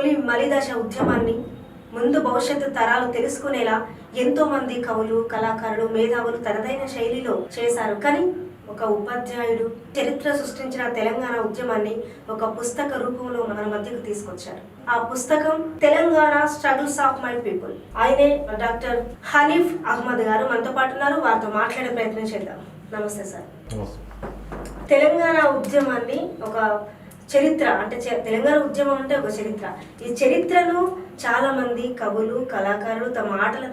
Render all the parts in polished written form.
తొలి మలిదశ ఉద్యమాన్ని ముందు భవిష్యత్తు తరాలు తెలుసుకునేలా ఎంతో మంది కవులు, కళాకారులు, మేధావులు తనదైన శైలిలో చేశారు. కానీ ఒక ఉపాధ్యాయుడు చరిత్ర సృష్టించిన తెలంగాణ ఉద్యమాన్ని ఒక పుస్తక రూపంలో మన మధ్యకు తీసుకొచ్చారు. ఆ పుస్తకం Telangana struggles of my people. ఆయనే డాక్టర్ హనీఫ్ అహ్మద్ గారు మనతో పాటు ఉన్నారు. వారితో మాట్లాడే ప్రయత్నం చేద్దాం. నమస్తే సార్. తెలంగాణ ఉద్యమాన్ని ఒక చరిత్ర అంటే తెలంగాణ ఉద్యమం అంటే ఒక చరిత్ర. ఈ చరిత్రను చాలా మంది కవులు, కళాకారులు తమ మాటల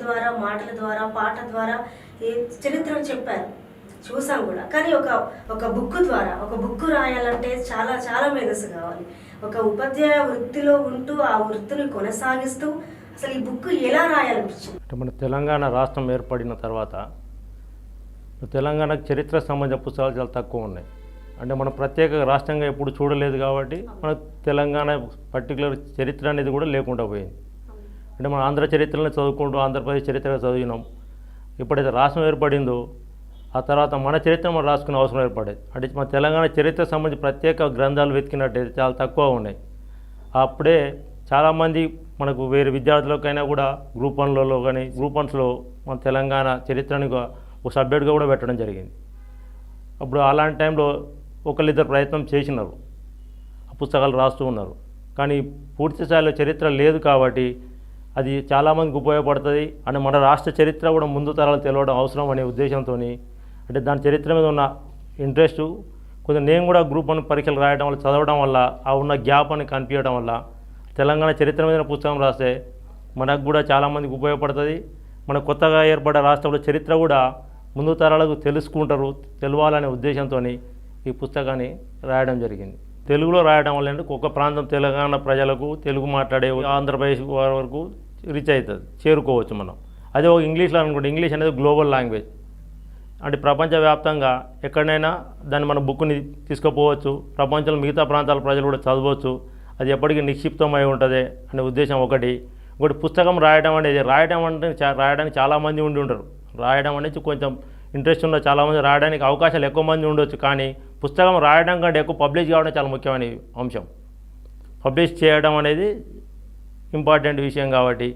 ద్వారా పాట ద్వారా ఈ చరిత్రను చెప్పారు, చూసాం కూడా. కానీ ఒక బుక్ ద్వారా ఒక బుక్ రాయాలంటే చాలా చాలా మేధస్సు కావాలి. ఒక ఉపాధ్యాయ వృత్తిలో ఉంటూ ఆ వృత్తిని కొనసాగిస్తూ అసలు ఈ బుక్ ఎలా రాయాలనిపించింది? అంటే మన తెలంగాణ రాష్ట్రం ఏర్పడిన తర్వాత తెలంగాణకు చరిత్ర సంబంధించిన పుస్తకాలు చాలా తక్కువ ఉన్నాయి. అంటే మనం ప్రత్యేక రాష్ట్రంగా ఎప్పుడు చూడలేదు కాబట్టి మన తెలంగాణ పర్టికులర్ చరిత్ర అనేది కూడా లేకుండా పోయింది. అంటే మన ఆంధ్ర చరిత్రను చదువుకుంటూ ఆంధ్రప్రదేశ్ చరిత్ర చదివినాం. ఎప్పుడైతే రాష్ట్రం ఏర్పడిందో ఆ తర్వాత మన చరిత్ర మనం రాసుకునే అవసరం ఏర్పడేది. అంటే మన తెలంగాణ చరిత్ర సంబంధించి ప్రత్యేక గ్రంథాలు వెతికినట్టయితే చాలా తక్కువ ఉన్నాయి. అప్పుడే చాలామంది మనకు వేరే విద్యార్థులకైనా కూడా గ్రూప్ వన్లలో కానీ గ్రూప్ వన్స్లో మన తెలంగాణ చరిత్రని ఒక సబ్జెక్ట్గా కూడా పెట్టడం జరిగింది. అప్పుడు అలాంటి టైంలో ఒకళ్ళిద్దరు ప్రయత్నం చేసినారు, ఆ పుస్తకాలు రాస్తూ ఉన్నారు. కానీ పూర్తి స్థాయిలో చరిత్ర లేదు కాబట్టి అది చాలామందికి ఉపయోగపడుతుంది. అంటే మన రాష్ట్ర చరిత్ర కూడా ముందు తరాలు తెలియడం అవసరం అనే ఉద్దేశంతో అంటే దాని చరిత్ర మీద ఉన్న ఇంట్రెస్టు కొంచెం నేను కూడా గ్రూప్ 1 పరీక్షలు రాయడం వల్ల చదవడం వల్ల ఆ ఉన్న గ్యాప్ అని కనిపించడం వల్ల తెలంగాణ చరిత్ర మీద పుస్తకం రాస్తే మనకు కూడా చాలామందికి ఉపయోగపడుతుంది. మన కొత్తగా ఏర్పడ్డ రాష్ట్రంలో చరిత్ర కూడా ముందు తరాలకు తెలుసుకుంటారు, తెలవాలనే ఉద్దేశంతో ఈ పుస్తకాన్ని రాయడం జరిగింది. తెలుగులో రాయడం వల్ల అంటే ఒక ప్రాంతం తెలంగాణ ప్రజలకు తెలుగు మాట్లాడే ఆంధ్రప్రదేశ్ వరకు రీచ్ అవుతుంది, చేరుకోవచ్చు మనం. అదే ఒక ఇంగ్లీష్లో అనుకుంటే ఇంగ్లీష్ అనేది గ్లోబల్ లాంగ్వేజ్. అంటే ప్రపంచవ్యాప్తంగా ఎక్కడైనా దాన్ని మన బుక్ని తీసుకుపోవచ్చు, ప్రపంచంలో మిగతా ప్రాంతాల ప్రజలు కూడా చదవచ్చు, అది ఎప్పటికీ నిక్షిప్తమై ఉంటుంది అనే ఉద్దేశం ఒకటి. ఇంకోటి పుస్తకం రాయడం అంటే రాయడానికి చాలామంది ఉండి ఉంటారు. రాయడం అనేది కొంచెం ఇంట్రెస్ట్ ఉన్న చాలామంది రాయడానికి అవకాశాలు ఎక్కువ మంది ఉండొచ్చు. కానీ పుస్తకం రాయడం కంటే ఎక్కువ పబ్లిష్ కావడం చాలా ముఖ్యమైన అంశం. పబ్లిష్ చేయడం అనేది ఇంపార్టెంట్ విషయం కాబట్టి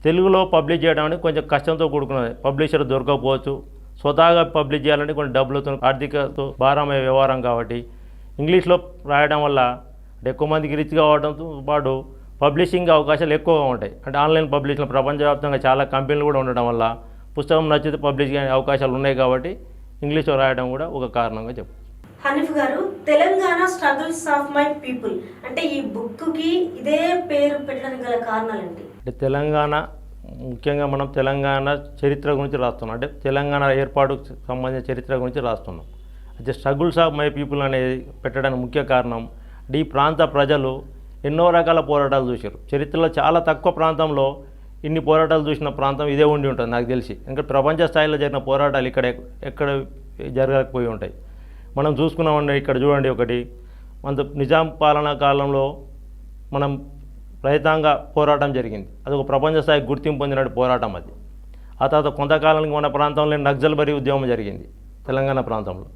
తెలుగులో పబ్లిష్ చేయడం అనేది కొంచెం కష్టంతో కూడుకున్నది. పబ్లిషర్ దొరకకపోవచ్చు, స్వతహాగా పబ్లిష్ చేయాలంటే కొంచెం డబ్బులతో ఆర్థికతో భారమయ్యే వ్యవహారం కాబట్టి ఇంగ్లీష్లో రాయడం వల్ల ఎక్కువ మందికి రీచ్ కావడంతో పాటు పబ్లిషింగ్ అవకాశాలు ఎక్కువగా ఉంటాయి. అంటే ఆన్లైన్ పబ్లిష్లో ప్రపంచవ్యాప్తంగా చాలా కంపెనీలు కూడా ఉండడం వల్ల పుస్తకం నచ్చితే పబ్లిష్ అయ్యే అవకాశాలు ఉన్నాయి కాబట్టి ఇంగ్లీష్లో రాయడం కూడా ఒక కారణంగా చెప్పు. హనీఫ్ గారు, Telangana struggles of my people అంటే ఈ బుక్కి ఇదే పేరు పెట్టడానికి గల కారణాలు ఏంటి? అంటే తెలంగాణ ముఖ్యంగా మనం తెలంగాణ చరిత్ర గురించి రాస్తున్నాం. అంటే తెలంగాణ ఏర్పాటుకు సంబంధించిన చరిత్ర గురించి రాస్తున్నాం. అయితే స్ట్రగుల్స్ ఆఫ్ మై పీపుల్ అనేది పెట్టడానికి ముఖ్య కారణం అంటే ఈ ప్రాంత ప్రజలు ఎన్నో రకాల పోరాటాలు చూశారు. చరిత్రలో చాలా తక్కువ ప్రాంతంలో ఇన్ని పోరాటాలు చూసిన ప్రాంతం ఇదే ఉండి ఉంటుంది నాకు తెలిసి. ఇంకా ప్రపంచ స్థాయిలో జరిగిన పోరాటాలు ఎక్కడ జరగకపోయి ఉంటాయి. మనం చూసుకున్నామండి, ఇక్కడ చూడండి ఒకటి మన నిజాం పాలనా కాలంలో మనం రైతాంగ పోరాటం జరిగింది. అది ఒక ప్రపంచ స్థాయి గుర్తింపు పొందినట్టు పోరాటం అది. ఆ తర్వాత కొంతకాలానికి మన ప్రాంతంలో నక్సల్బరీ ఉద్యమం జరిగింది తెలంగాణ ప్రాంతంలో.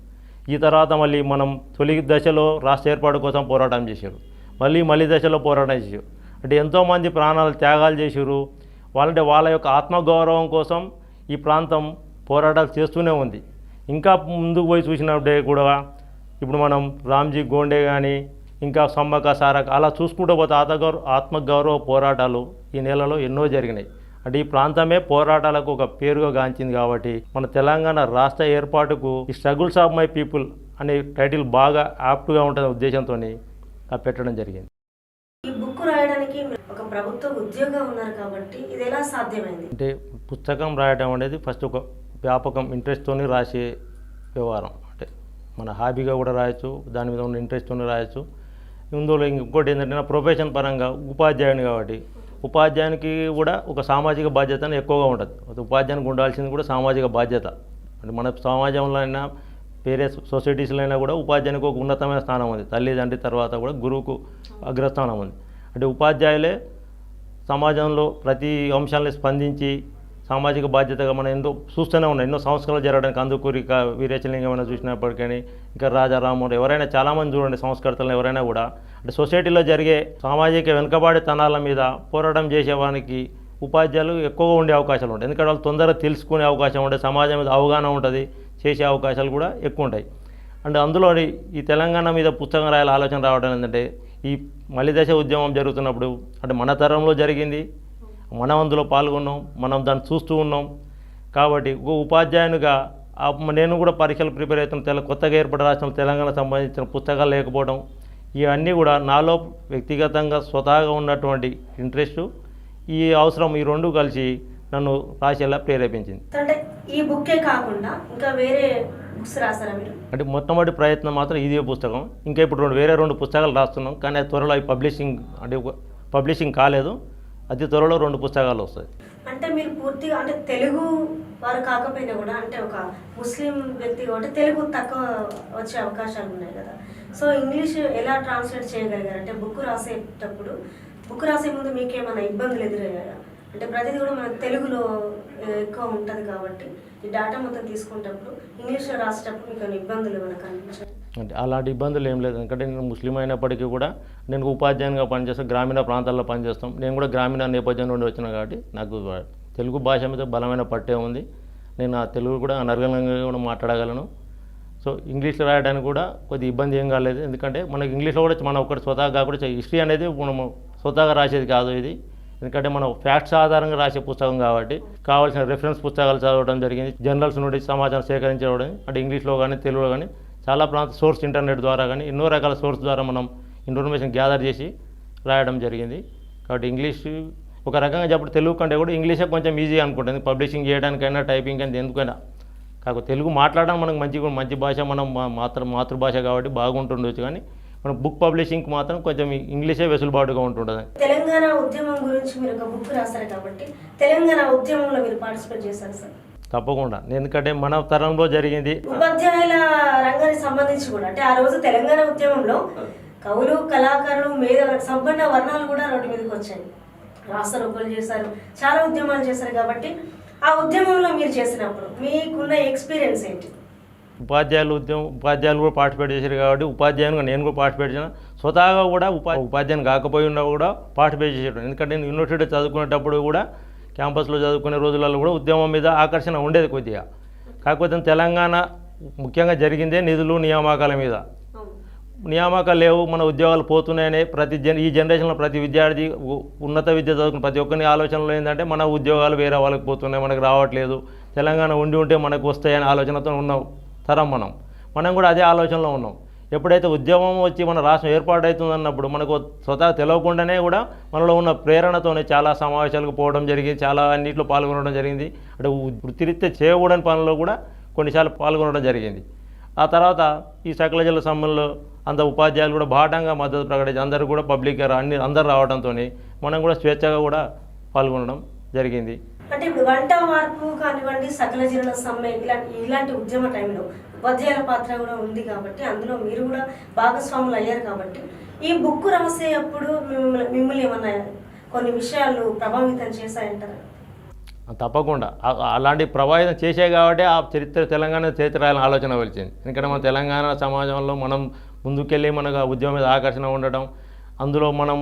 ఈ తర్వాత మళ్ళీ మనం తొలి దశలో రాష్ట్ర ఏర్పాటు కోసం పోరాటం చేశారు, మళ్ళీ దశలో పోరాటం చేశారు. అంటే ఎంతోమంది ప్రాణాలు త్యాగాలు చేశారు. వాళ్ళ యొక్క ఆత్మగౌరవం కోసం ఈ ప్రాంతం పోరాటాలు చేస్తూనే ఉంది. ఇంకా ముందుకు పోయి చూసినప్పుడే కూడా ఇప్పుడు మనం రామ్జీ గోండే కానీ ఇంకా సమ్మక్క సారక్క అలా చూసుకుంటూ పోతే ఆత్మగౌరవ పోరాటాలు ఈ నెలలో ఎన్నో జరిగినాయి. అంటే ఈ ప్రాంతమే పోరాటాలకు ఒక పేరుగా గాంచింది కాబట్టి మన తెలంగాణ రాష్ట్ర ఏర్పాటుకు ఈ స్ట్రగుల్స్ ఆఫ్ మై పీపుల్ అనే టైటిల్ బాగా యాప్ట్గా ఉంటుందనే ఉద్దేశంతో పెట్టడం జరిగింది. ఈ బుక్ రాయడానికి ఒక ప్రభుత్వ ఉద్యోగం ఉన్నారు కాబట్టి ఇది ఎలా సాధ్యమైంది? అంటే పుస్తకం రాయడం అనేది ఫస్ట్ ఒక వ్యాపకం ఇంట్రెస్ట్తో రాసే వ్యవహారం. అంటే మన హాబీగా కూడా రాయొచ్చు, దాని మీద ఉన్న ఇంట్రెస్ట్తో రాయొచ్చు. ఇందులో ఇంకోటి ఏంటంటే నా ప్రొఫెషన్ పరంగా ఉపాధ్యాయుని కాబట్టి ఉపాధ్యాయునికి కూడా ఒక సామాజిక బాధ్యత ఎక్కువగా ఉంటుంది. ఉపాధ్యాయునికి ఉండాల్సింది కూడా సామాజిక బాధ్యత. అంటే మన సమాజంలో అయినా వేరే సొసైటీస్లో అయినా కూడా ఉపాధ్యాయునికి ఒక ఉన్నతమైన స్థానం ఉంది. తల్లిదండ్రి తర్వాత కూడా గురువుకు అగ్రస్థానం ఉంది. అంటే ఉపాధ్యాయులే సమాజంలో ప్రతి అంశాలని స్పందించి సామాజిక బాధ్యతగా మనం ఎన్నో చూస్తూనే ఉన్నాం. ఎన్నో సంస్కరణలు జరగడానికి కందుకూరి వీరేశలింగం ఏమైనా చూసినప్పటికీ, ఇంకా రాజారామోహన్ ఎవరైనా చాలామంది చూడండి సంస్కర్తలు ఎవరైనా కూడా అంటే సొసైటీలో జరిగే సామాజిక వెనుకబాటుతనాల మీద పోరాటం చేసేవానికి ఉపాధ్యాయులు ఎక్కువగా ఉండే అవకాశాలు ఉంటాయి. ఎందుకంటే వాళ్ళు తొందరగా తెలుసుకునే అవకాశం ఉంటుంది, సమాజం మీద అవగాహన ఉంటుంది, చేసే అవకాశాలు కూడా ఎక్కువ ఉంటాయి. అండ్ అందులో ఈ తెలంగాణ మీద పుస్తకం రాయాల ఆలోచన రావడం ఏంటంటే ఈ మలిదశ ఉద్యమం జరుగుతున్నప్పుడు అంటే మన తరంలో జరిగింది, మనం అందులో పాల్గొన్నాం, మనం దాన్ని చూస్తూ ఉన్నాం. కాబట్టి ఒక ఉపాధ్యాయునిగా నేను కూడా పరీక్షలు ప్రిపేర్ అవుతున్న కొత్తగా ఏర్పడిన రాష్ట్రంలో తెలంగాణ సంబంధించిన పుస్తకాలు లేకపోవడం, ఇవన్నీ కూడా నాలో వ్యక్తిగతంగా స్వతహాగా ఉన్నటువంటి ఇంట్రెస్టు, ఈ అవసరం, ఈ రెండు కలిసి నన్ను రాసేలా ప్రేరేపించింది. అంటే ఈ బుక్కే కాకుండా ఇంకా వేరే బుక్స్ రాస్తారా మీరు? అంటే మొట్టమొదటి ప్రయత్నం మాత్రం ఇదే పుస్తకం. ఇంకా ఇప్పుడు వేరే 2 పుస్తకాలు రాస్తున్నాం, కానీ అది త్వరలో అవి పబ్లిషింగ్ కాలేదు. అతి త్వరలో 2 పుస్తకాలు వస్తాయి. అంటే మీరు పూర్తిగా అంటే తెలుగు వారు కాకపోయినా కూడా అంటే ఒక ముస్లిం వ్యక్తి కాబట్టి తెలుగు తక్కువ వచ్చే అవకాశాలు ఉన్నాయి కదా. సో ఇంగ్లీష్ ఎలా ట్రాన్స్లేట్ చేయగలిగారు? అంటే బుక్ రాసే ముందు మీకు ఏమైనా ఇబ్బందులు ఎదురయ్యాయా? అంటే ప్రతిదీ కూడా మన తెలుగులో ఎక్కువ ఉంటుంది కాబట్టి ఈ డేటా మొత్తం తీసుకునేటప్పుడు ఇంగ్లీష్లో రాసేటప్పుడు మీకు ఏమైనా ఇబ్బందులు ఏమైనా కనిపించాయి? అంటే అలాంటి ఇబ్బందులు ఏం లేదు. ఎందుకంటే నేను ముస్లిం అయినప్పటికీ కూడా నేను ఉపాధ్యాయునిగా పనిచేస్తాను, గ్రామీణ ప్రాంతాల్లో పనిచేస్తాం. నేను కూడా గ్రామీణ నేపథ్యం నుండి వచ్చిన కాబట్టి నాకు తెలుగు భాష మీద బలమైన పట్టే ఉంది. నేను ఆ తెలుగు కూడా అనర్గళంగా కూడా మాట్లాడగలను. సో ఇంగ్లీష్లో రాయడానికి కూడా కొద్ది ఇబ్బంది ఏం కాలేదు. ఎందుకంటే మనకి ఇంగ్లీష్లో కూడా మనం ఒకటి స్వతహాగా కూడా హిస్టరీ అనేది మనము స్వతహాగా రాసేది కాదు ఇది. ఎందుకంటే మనం ఫ్యాక్ట్స్ ఆధారంగా రాసే పుస్తకం కాబట్టి కావాల్సిన రెఫరెన్స్ పుస్తకాలు చదవడం జరిగింది. జర్నల్స్ నుండి సమాచారం సేకరించడం అంటే ఇంగ్లీష్లో కానీ తెలుగులో కానీ చాలా సోర్స్ ఇంటర్నెట్ ద్వారా కానీ ఎన్నో రకాల సోర్స్ ద్వారా మనం ఇన్ఫర్మేషన్ గ్యాదర్ చేసి రాయడం జరిగింది. కాబట్టి ఇంగ్లీష్ ఒక రకంగా చెప్పడం తెలుగు కంటే కూడా ఇంగ్లీషే కొంచెం ఈజీ అనుకుంటుంది పబ్లిషింగ్ చేయడానికైనా, టైపింగ్ అయినా, ఎందుకైనా. కాకపోతే తెలుగు మాట్లాడడం మనకు మంచి భాష, మనం మాతృభాష కాబట్టి బాగుంటుండొచ్చు. కానీ మన బుక్ పబ్లిషింగ్కి మాత్రం కొంచెం ఇంగ్లీషే వెసులుబాటుగా ఉంటుంటుంది. తెలంగాణ ఉద్యమం గురించి మీరు ఒక బుక్ రాస్తారు కాబట్టి తెలంగాణ ఉద్యమంలో మీరు పార్టిసిపేట్ చేశారు సార్? తప్పకుండా. ఎందుకంటే మన తరంలో జరిగింది. ఉపాధ్యాయుల రంగానికి సంబంధించి కూడా అంటే ఆ రోజు తెలంగాణ ఉద్యమంలో కవులు, కళాకారులు, మేధావులు, సంపన్న వర్ణాలు కూడా రోడ్డు మీదకి వచ్చాయి, రాస్తారోకోలు చేశారు, చాలా ఉద్యమాలు చేశారు. కాబట్టి ఆ ఉద్యమంలో మీరు చేసినప్పుడు మీకున్న ఎక్స్పీరియన్స్ ఏంటి? ఉపాధ్యాయులు కూడా పార్టిసిపేట్ చేశారు కాబట్టి ఉపాధ్యాయునిగా నేను కూడా పార్టిసిపేట్ చేసిన. స్వతహాగా కూడా ఉపాధ్యాయుని కాకపోయి ఉన్నా కూడా పార్టిసిపేట్ చేసేటం. ఎందుకంటే నేను యూనివర్సిటీ చదువుకునేటప్పుడు కూడా క్యాంపస్లో చదువుకునే రోజులలో కూడా ఉద్యమం మీద ఆకర్షణ ఉండేది కొద్దిగా. కాకపోతే తెలంగాణ ముఖ్యంగా జరిగిందే నిధులు నియామకాల మీద. నియామకాలు లేవు, మన ఉద్యోగాలు పోతున్నాయనే ఈ జనరేషన్లో ప్రతి విద్యార్థి, ఉన్నత విద్య చదువుకున్న ప్రతి ఒక్కరి ఆలోచనలో ఏంటంటే మన ఉద్యోగాలు వేరే వాళ్ళకి పోతున్నాయి, మనకు రావట్లేదు, తెలంగాణ ఉంటే మనకు వస్తాయనే ఆలోచనతో ఉన్నాం తరం మనం కూడా అదే ఆలోచనలో ఉన్నాం. ఎప్పుడైతే ఉద్యమం వచ్చి మన రాష్ట్రం ఏర్పాటవుతుందన్నప్పుడు మనకు స్వతహా తెలియకుండానే కూడా మనలో ఉన్న ప్రేరణతోనే చాలా సమావేశాలకు పోవడం జరిగింది, చాలా అన్నింటిలో పాల్గొనడం జరిగింది. అంటే వృత్తిరీత్యా చేయకూడని పనుల్లో కూడా కొన్నిసార్లు పాల్గొనడం జరిగింది. ఆ తర్వాత ఈ సకల జిల్లా సమ్మెలో అంత ఉపాధ్యాయులు కూడా బాటంగా మద్దతు ప్రకటించి అందరూ కూడా పబ్లిక్గా అందరు రావడంతో మనం కూడా స్వేచ్ఛగా కూడా పాల్గొనడం జరిగింది. అంటే ఇప్పుడు వంట మార్పు కానివ్వండి, సకల జిల్లా సమ్మె ఇలాంటి ఉద్యమ టైంలో ఉపాధ్యాయుల పాత్ర కూడా ఉంది కాబట్టి అందులో మీరు కూడా భాగస్వాములు అయ్యారు. కాబట్టి ఈ బుక్ రాసేటప్పుడు మిమ్మల్ని ఏమన్నా కొన్ని విషయాలు ప్రభావితం చేశాయంటారా? తప్పకుండా అలాంటి ప్రభావితం చేసే కాబట్టి ఆ తెలంగాణ చరిత్ర రాయాలని ఆలోచన వచ్చింది. ఎందుకంటే మన తెలంగాణ సమాజంలో మనం ముందుకెళ్ళి మనకు ఉద్యోగం మీద ఆకర్షణ ఉండటం, అందులో మనం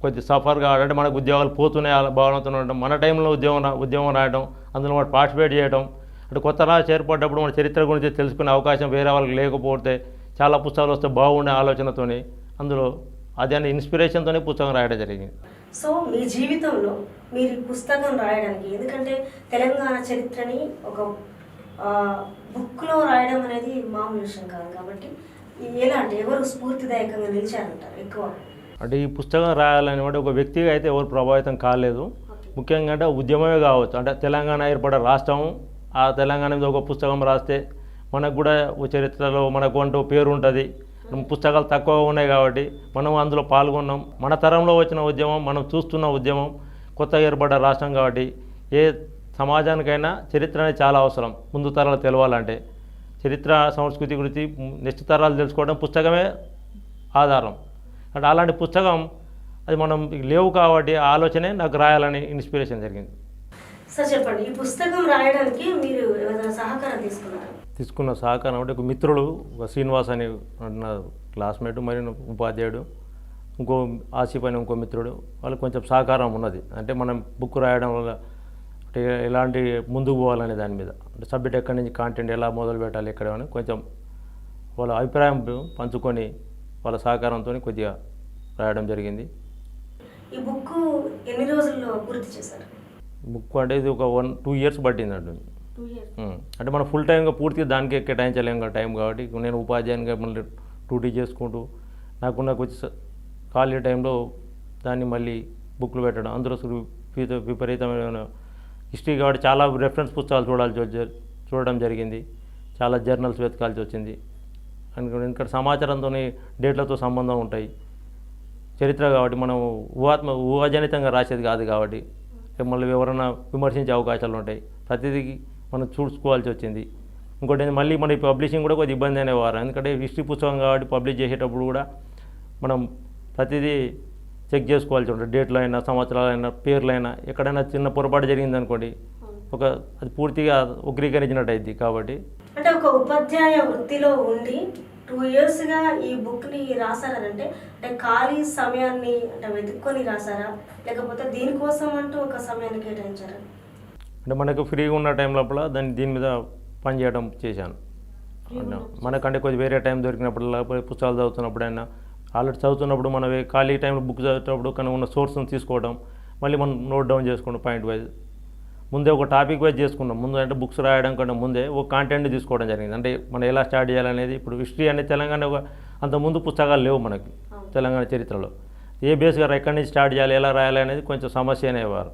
కొద్ది సఫర్గా అంటే మనకు ఉద్యోగాలు పోతున్నాయి భావనతో ఉండటం, మన టైంలో ఉద్యోగం రాయడం, అందులో మనం పార్టిసిపేట్ చేయడం, అంటే కొత్త రాష్ట్రం ఏర్పడ్డప్పుడు మన చరిత్ర గురించి తెలుసుకునే అవకాశం వేరే వాళ్ళకి లేకపోతే చాలా పుస్తకాలు వస్తే బాగుండే ఆలోచనతో అందులో అదే ఇన్స్పిరేషన్తోనే పుస్తకం రాయడం జరిగింది. సో మీ జీవితంలో మీరు పుస్తకం రాయడానికి, ఎందుకంటే తెలంగాణ చరిత్రని ఒక బుక్లో రాయడం అనేది మామూలు విషయం కాదు కాబట్టి ఎలా అంటే ఎవరు స్ఫూర్తిదాయకంగా నిలిచారంటారు ఎక్కువ? అంటే ఈ పుస్తకం రాయాలని ఒక వ్యక్తిగా అయితే ఎవరు ప్రభావితం కాలేదు. ముఖ్యంగా అంటే ఉద్యమమే కావచ్చు. అంటే తెలంగాణ ఏర్పడే రాష్ట్రం, ఆ తెలంగాణ మీద ఒక పుస్తకం రాస్తే మనకు కూడా చరిత్రలో మనకు అంటూ పేరు ఉంటుంది. పుస్తకాలు తక్కువగా ఉన్నాయి కాబట్టి మనం అందులో పాల్గొన్నాం. మన తరంలో వచ్చిన ఉద్యమం, మనం చూస్తున్న ఉద్యమం, కొత్తగా ఏర్పడ్డ రాష్ట్రం కాబట్టి ఏ సమాజానికైనా చరిత్ర అనేది చాలా అవసరం. ముందు తరాలు తెలవాలంటే చరిత్ర, సంస్కృతి గురించి నెక్స్ట్ తరాలు తెలుసుకోవడం పుస్తకమే ఆధారం. అంటే అలాంటి పుస్తకం అది మనం లేవు కాబట్టి ఆ ఆలోచనే నాకు రాయాలని ఇన్స్పిరేషన్ జరిగింది. సార్ చెప్పండి, ఈ పుస్తకం రాయడానికి మీరు ఏదైనా సహకారం తీసుకున్నారా? తీసుకున్న సహకారం అంటే ఒక మిత్రుడు, ఒక శ్రీనివాస్ అని నా క్లాస్మేట్, మరి ఉపాధ్యాయుడు, ఇంకో ఆసిఫ్ అని ఇంకో మిత్రుడు, వాళ్ళకి కొంచెం సహకారం ఉన్నది. అంటే మనం బుక్ రాయడం వల్ల అంటే ఎలాంటి ముందుకు పోవాలనే దాని మీద, అంటే సబ్జెక్ట్ ఎక్కడి నుంచి, కాంటెంట్ ఎలా మొదలు పెట్టాలి ఎక్కడ అని కొంచెం వాళ్ళ అభిప్రాయం పంచుకొని వాళ్ళ సహకారంతో కొద్దిగా రాయడం జరిగింది. ఈ బుక్ ఎన్ని రోజుల్లో పూర్తి చేశారు? బుక్ అంటే ఇది ఒక 1-2 years పట్టింది అండి. 2 years. అంటే మనం ఫుల్ టైంగా పూర్తిగా దానికే కేటాయించలేం కదా టైం. కాబట్టి నేను ఉపాధ్యాయునిగా మళ్ళీ డ్యూటీ చేసుకుంటూ నాకున్న కొంచెం ఖాళీ టైంలో దాన్ని మళ్ళీ బుక్లు పెట్టడం, అందులో విపరీతమైన హిస్టరీ కాబట్టి చాలా రెఫరెన్స్ పుస్తకాలు చూడడం జరిగింది. చాలా జర్నల్స్ వెతకాల్సి వచ్చింది. ఎందుకంటే సమాచారంతో డేట్లతో సంబంధం ఉంటాయి. చరిత్ర కాబట్టి మనం ఊహాజనితంగా రాసేది కాదు కాబట్టి మళ్ళీ ఎవరైనా విమర్శించే అవకాశాలు ఉంటాయి. ప్రతిదీ మనం చూసుకోవాల్సి వచ్చింది. ఇంకోటి మళ్ళీ మన పబ్లిషింగ్ కూడా కొద్దిగా ఇబ్బంది అనేవారు. ఎందుకంటే హిస్టరీ పుస్తకం కాబట్టి పబ్లిష్ చేసేటప్పుడు కూడా మనం ప్రతిదీ చెక్ చేసుకోవాల్సి ఉంటుంది. డేట్లు అయినా, సంవత్సరాలైనా, పేర్లైనా, ఎక్కడైనా చిన్న పొరపాటు జరిగిందనుకోండి అది పూర్తిగా వక్రీకరించినట్టు అయింది. కాబట్టి అంటే ఒక ఉపాధ్యాయ వృత్తిలో ఉండి 2 yearsగా ఈ బుక్ని రాసారంటే అంటే ఖాళీ సమయాన్ని అంటే వెతుక్కొని రాసారా, లేకపోతే దీనికోసం అంటూ ఒక సమయాన్ని కేటాయించారా? అంటే మనకు ఫ్రీగా ఉన్న టైం లోపల దీని మీద పనిచేయడం చేశాను. మనకంటే కొద్దిగా వేరే టైం దొరికినప్పుడు, లేకపోతే పుస్తకాలు చదువుతున్నప్పుడైనా, ఆల్రెడీ చదువుతున్నప్పుడు మనం ఖాళీ టైంలో బుక్ చదువుతున్నప్పుడు కనుక ఉన్న సోర్స్ని తీసుకోవడం, మళ్ళీ మనం నోట్ డౌన్ చేసుకోవడం పాయింట్ వైజ్. ముందే ఒక టాపిక్ వైజ్ చేసుకున్నాం. ముందు అంటే బుక్స్ రాయడం కంటే ముందే ఒక కాంటెంట్ తీసుకోవడం జరిగింది. అంటే మనం ఎలా స్టార్ట్ చేయాలనేది. ఇప్పుడు హిస్టరీ అనేది తెలంగాణ అంత ముందు పుస్తకాలు లేవు మనకి తెలంగాణ చరిత్రలో. ఏ బేస్గా ఎక్కడి నుంచి స్టార్ట్ చేయాలి, ఎలా రాయాలి అనేది కొంచెం సమస్య అనేవారు.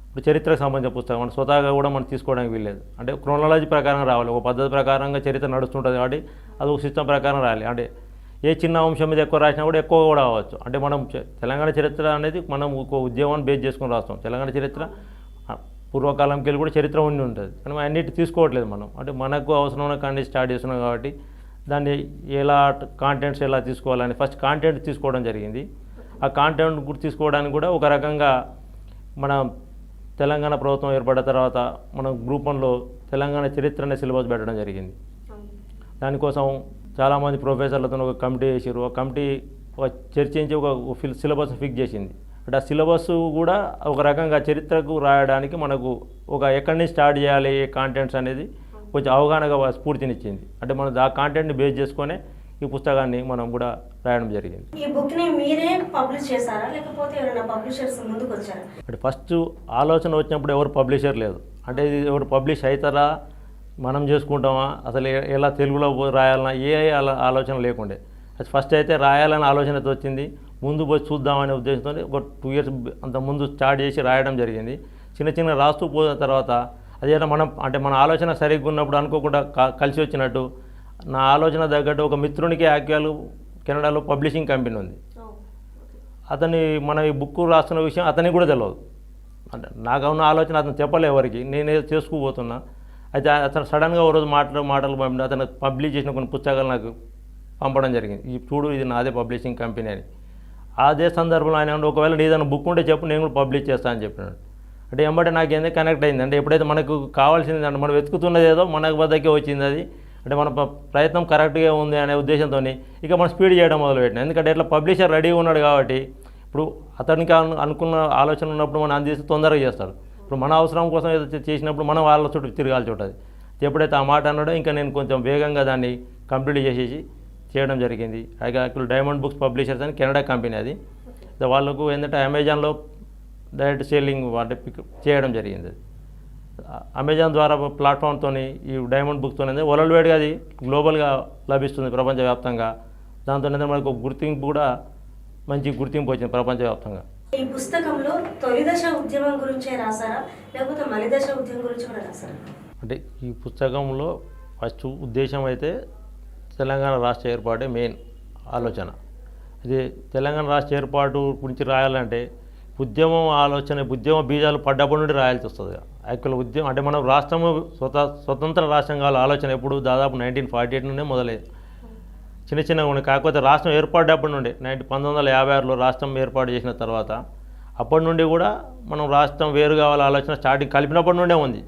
ఇప్పుడు చరిత్రకు సంబంధించిన పుస్తకం మనం స్వతహాగా కూడా మనం తీసుకోవడానికి వీల్లేదు. అంటే క్రోనాలజీ ప్రకారం రావాలి, ఒక పద్ధతి ప్రకారంగా చరిత్ర నడుస్తుంటుంది కాబట్టి అది ఒక సిస్టమ్ ప్రకారం రాయాలి. అంటే ఏ చిన్న అంశం మీద ఎక్కువ రాసినా కూడా ఎక్కువ కూడా అవ్వచ్చు. అంటే మనం తెలంగాణ చరిత్ర అనేది మనం ఒక ఉద్యమాన్ని బేస్ చేసుకుని రాస్తాం. తెలంగాణ చరిత్ర పూర్వకాలంకి వెళ్ళి కూడా చరిత్ర ఉండి ఉంటుంది. కానీ అన్నిటి తీసుకోవట్లేదు మనం. అంటే మనకు అవసరమైన కానీ స్టార్ట్ చేస్తున్నాం కాబట్టి దాన్ని ఎలా కాంటెంట్స్ ఎలా తీసుకోవాలని ఫస్ట్ కాంటెంట్ తీసుకోవడం జరిగింది. ఆ కాంటెంట్ తీసుకోవడానికి కూడా ఒక రకంగా మన తెలంగాణ ప్రభుత్వం ఏర్పడిన తర్వాత మనం గ్రూప్ 1లో తెలంగాణ చరిత్ర అనే సిలబస్ పెట్టడం జరిగింది. దానికోసం చాలామంది ప్రొఫెసర్లతో ఒక కమిటీ చేసారు. ఆ కమిటీ ఒక చర్చించి ఒక సిలబస్ ఫిక్స్ చేసింది. అంటే ఆ సిలబస్ కూడా ఒక రకంగా చరిత్రకు రాయడానికి మనకు ఒక ఎక్కడి నుంచి స్టార్ట్ చేయాలి కాంటెంట్స్ అనేది కొంచెం అవగాహనగా స్ఫూర్తినిచ్చింది. అంటే మనం ఆ కాంటెంట్ని బేస్ చేసుకొని ఈ పుస్తకాన్ని మనం కూడా రాయడం జరిగింది. ఈ బుక్ని మీరే పబ్లిష్ చేశారా, లేకపోతే ఎవరైనా పబ్లిషర్స్ ముందుకు వచ్చారా? అంటే ఫస్ట్ ఆలోచన వచ్చినప్పుడు ఎవరు పబ్లిషర్ లేదు. అంటే ఇది ఎవరు పబ్లిష్ అవుతారా, మనం చేసుకుంటామా, అసలు ఎలా తెలుగులో రాయాలన్నా ఏ ఆలోచన లేకుండే. అది ఫస్ట్ అయితే రాయాలని ఆలోచనతో వచ్చింది. ముందు పోయి చూద్దామనే ఉద్దేశంతో ఒక 2 years అంత ముందు స్టార్ట్ చేసి రాయడం జరిగింది. చిన్న చిన్న రాస్తూ పోయిన తర్వాత అదేనా మనం అంటే మన ఆలోచన సరిగ్గా ఉన్నప్పుడు అనుకోకుండా కలిసి వచ్చినట్టు నా ఆలోచన తగ్గట్టు ఒక మిత్రునికి యాక్చువల్ కెనడాలో పబ్లిషింగ్ కంపెనీ ఉంది. అతని మన ఈ బుక్ రాస్తున్న విషయం అతనికి కూడా తెలియదు. అంటే నాకు ఉన్న ఆలోచన అతను చెప్పలే ఎవరికి, నేనే చేసుకుపోతున్నా. అయితే అతను సడన్గా ఒక రోజు మాటలు పంపి అతను పబ్లిష్ చేసిన కొన్ని పుస్తకాలు నాకు పంపడం జరిగింది. ఈ చూడు ఇది నాదే పబ్లిషింగ్ కంపెనీ అని. అదే సందర్భంలో ఆయన ఒకవేళ ఏదైనా బుక్ ఉంటే చెప్పు, నేను కూడా పబ్లిష్ చేస్తాను అని చెప్పినాడు. అంటే వెంబడే నాకు ఏంది కనెక్ట్ అయింది. అంటే ఎప్పుడైతే మనకు కావాల్సింది అంటే మనం వెతుకుతున్నది ఏదో మన వద్దకే వచ్చింది, అది అంటే మన ప్రయత్నం కరెక్ట్గా ఉంది అనే ఉద్దేశంతో ఇక మనం స్పీడ్ చేయడం మొదలుపెట్టినాం. ఎందుకంటే ఇట్లా పబ్లిషర్ రెడీగా ఉన్నాడు కాబట్టి ఇప్పుడు అతనికి అనుకున్న ఆలోచన ఉన్నప్పుడు మనం అందిస్తే తొందరగా చేస్తాడు. ఇప్పుడు మన అవసరం కోసం ఏదో చేసినప్పుడు మనం వాళ్ళ చుట్టూ తిరగాల్సి ఉంటుంది. ఎప్పుడైతే ఆ మాట అన్నాడో ఇంకా నేను కొంచెం వేగంగా దాన్ని కంప్లీట్ చేసేసి చేయడం జరిగింది. యాక్చువల్ డైమండ్ బుక్స్ పబ్లిషర్స్ అని కెనడా కంపెనీ అది. వాళ్ళకు ఏంటంటే అమెజాన్లో డైరెక్ట్ సేలింగ్ అంటే చేయడం జరిగింది. అమెజాన్ ద్వారా ప్లాట్ఫామ్తో ఈ డైమండ్ బుక్స్తో వరల్డ్ వైడ్గా అది గ్లోబల్గా లభిస్తుంది ప్రపంచవ్యాప్తంగా. దాంతో మనకు గుర్తింపు కూడా మంచి గుర్తింపు వచ్చింది ప్రపంచవ్యాప్తంగా. ఈ పుస్తకంలో తొలి దశ ఉద్యమం గురించే రాసారా, లేకపోతే మలి దశ ఉద్యమం గురించి కూడా రాసారా? అంటే ఈ పుస్తకంలో ఫస్ట్ ఉద్దేశం అయితే తెలంగాణ రాష్ట్ర ఏర్పాటే మెయిన్ ఆలోచన. ఇది తెలంగాణ రాష్ట్ర ఏర్పాటు గురించి రాయాలంటే ఉద్యమం ఆలోచన, ఉద్యమ బీజాలు పడ్డప్పటి నుండి రాయాల్సి వస్తుంది. యాక్చువల్ ఉద్యమం అంటే మనం రాష్ట్రము స్వతంత్ర రాష్ట్రం కావాలి ఆలోచన ఎప్పుడు దాదాపు 1948 నుండే మొదలైంది. చిన్నగా ఉన్నాయి. కాకపోతే రాష్ట్రం ఏర్పడ్డప్పటి నుండి 1956లో రాష్ట్రం ఏర్పాటు చేసిన తర్వాత అప్పటి నుండి కూడా మనం రాష్ట్రం వేరు కావాల ఆలోచన స్టార్టింగ్ కలిపినప్పటి నుండే ఉంది.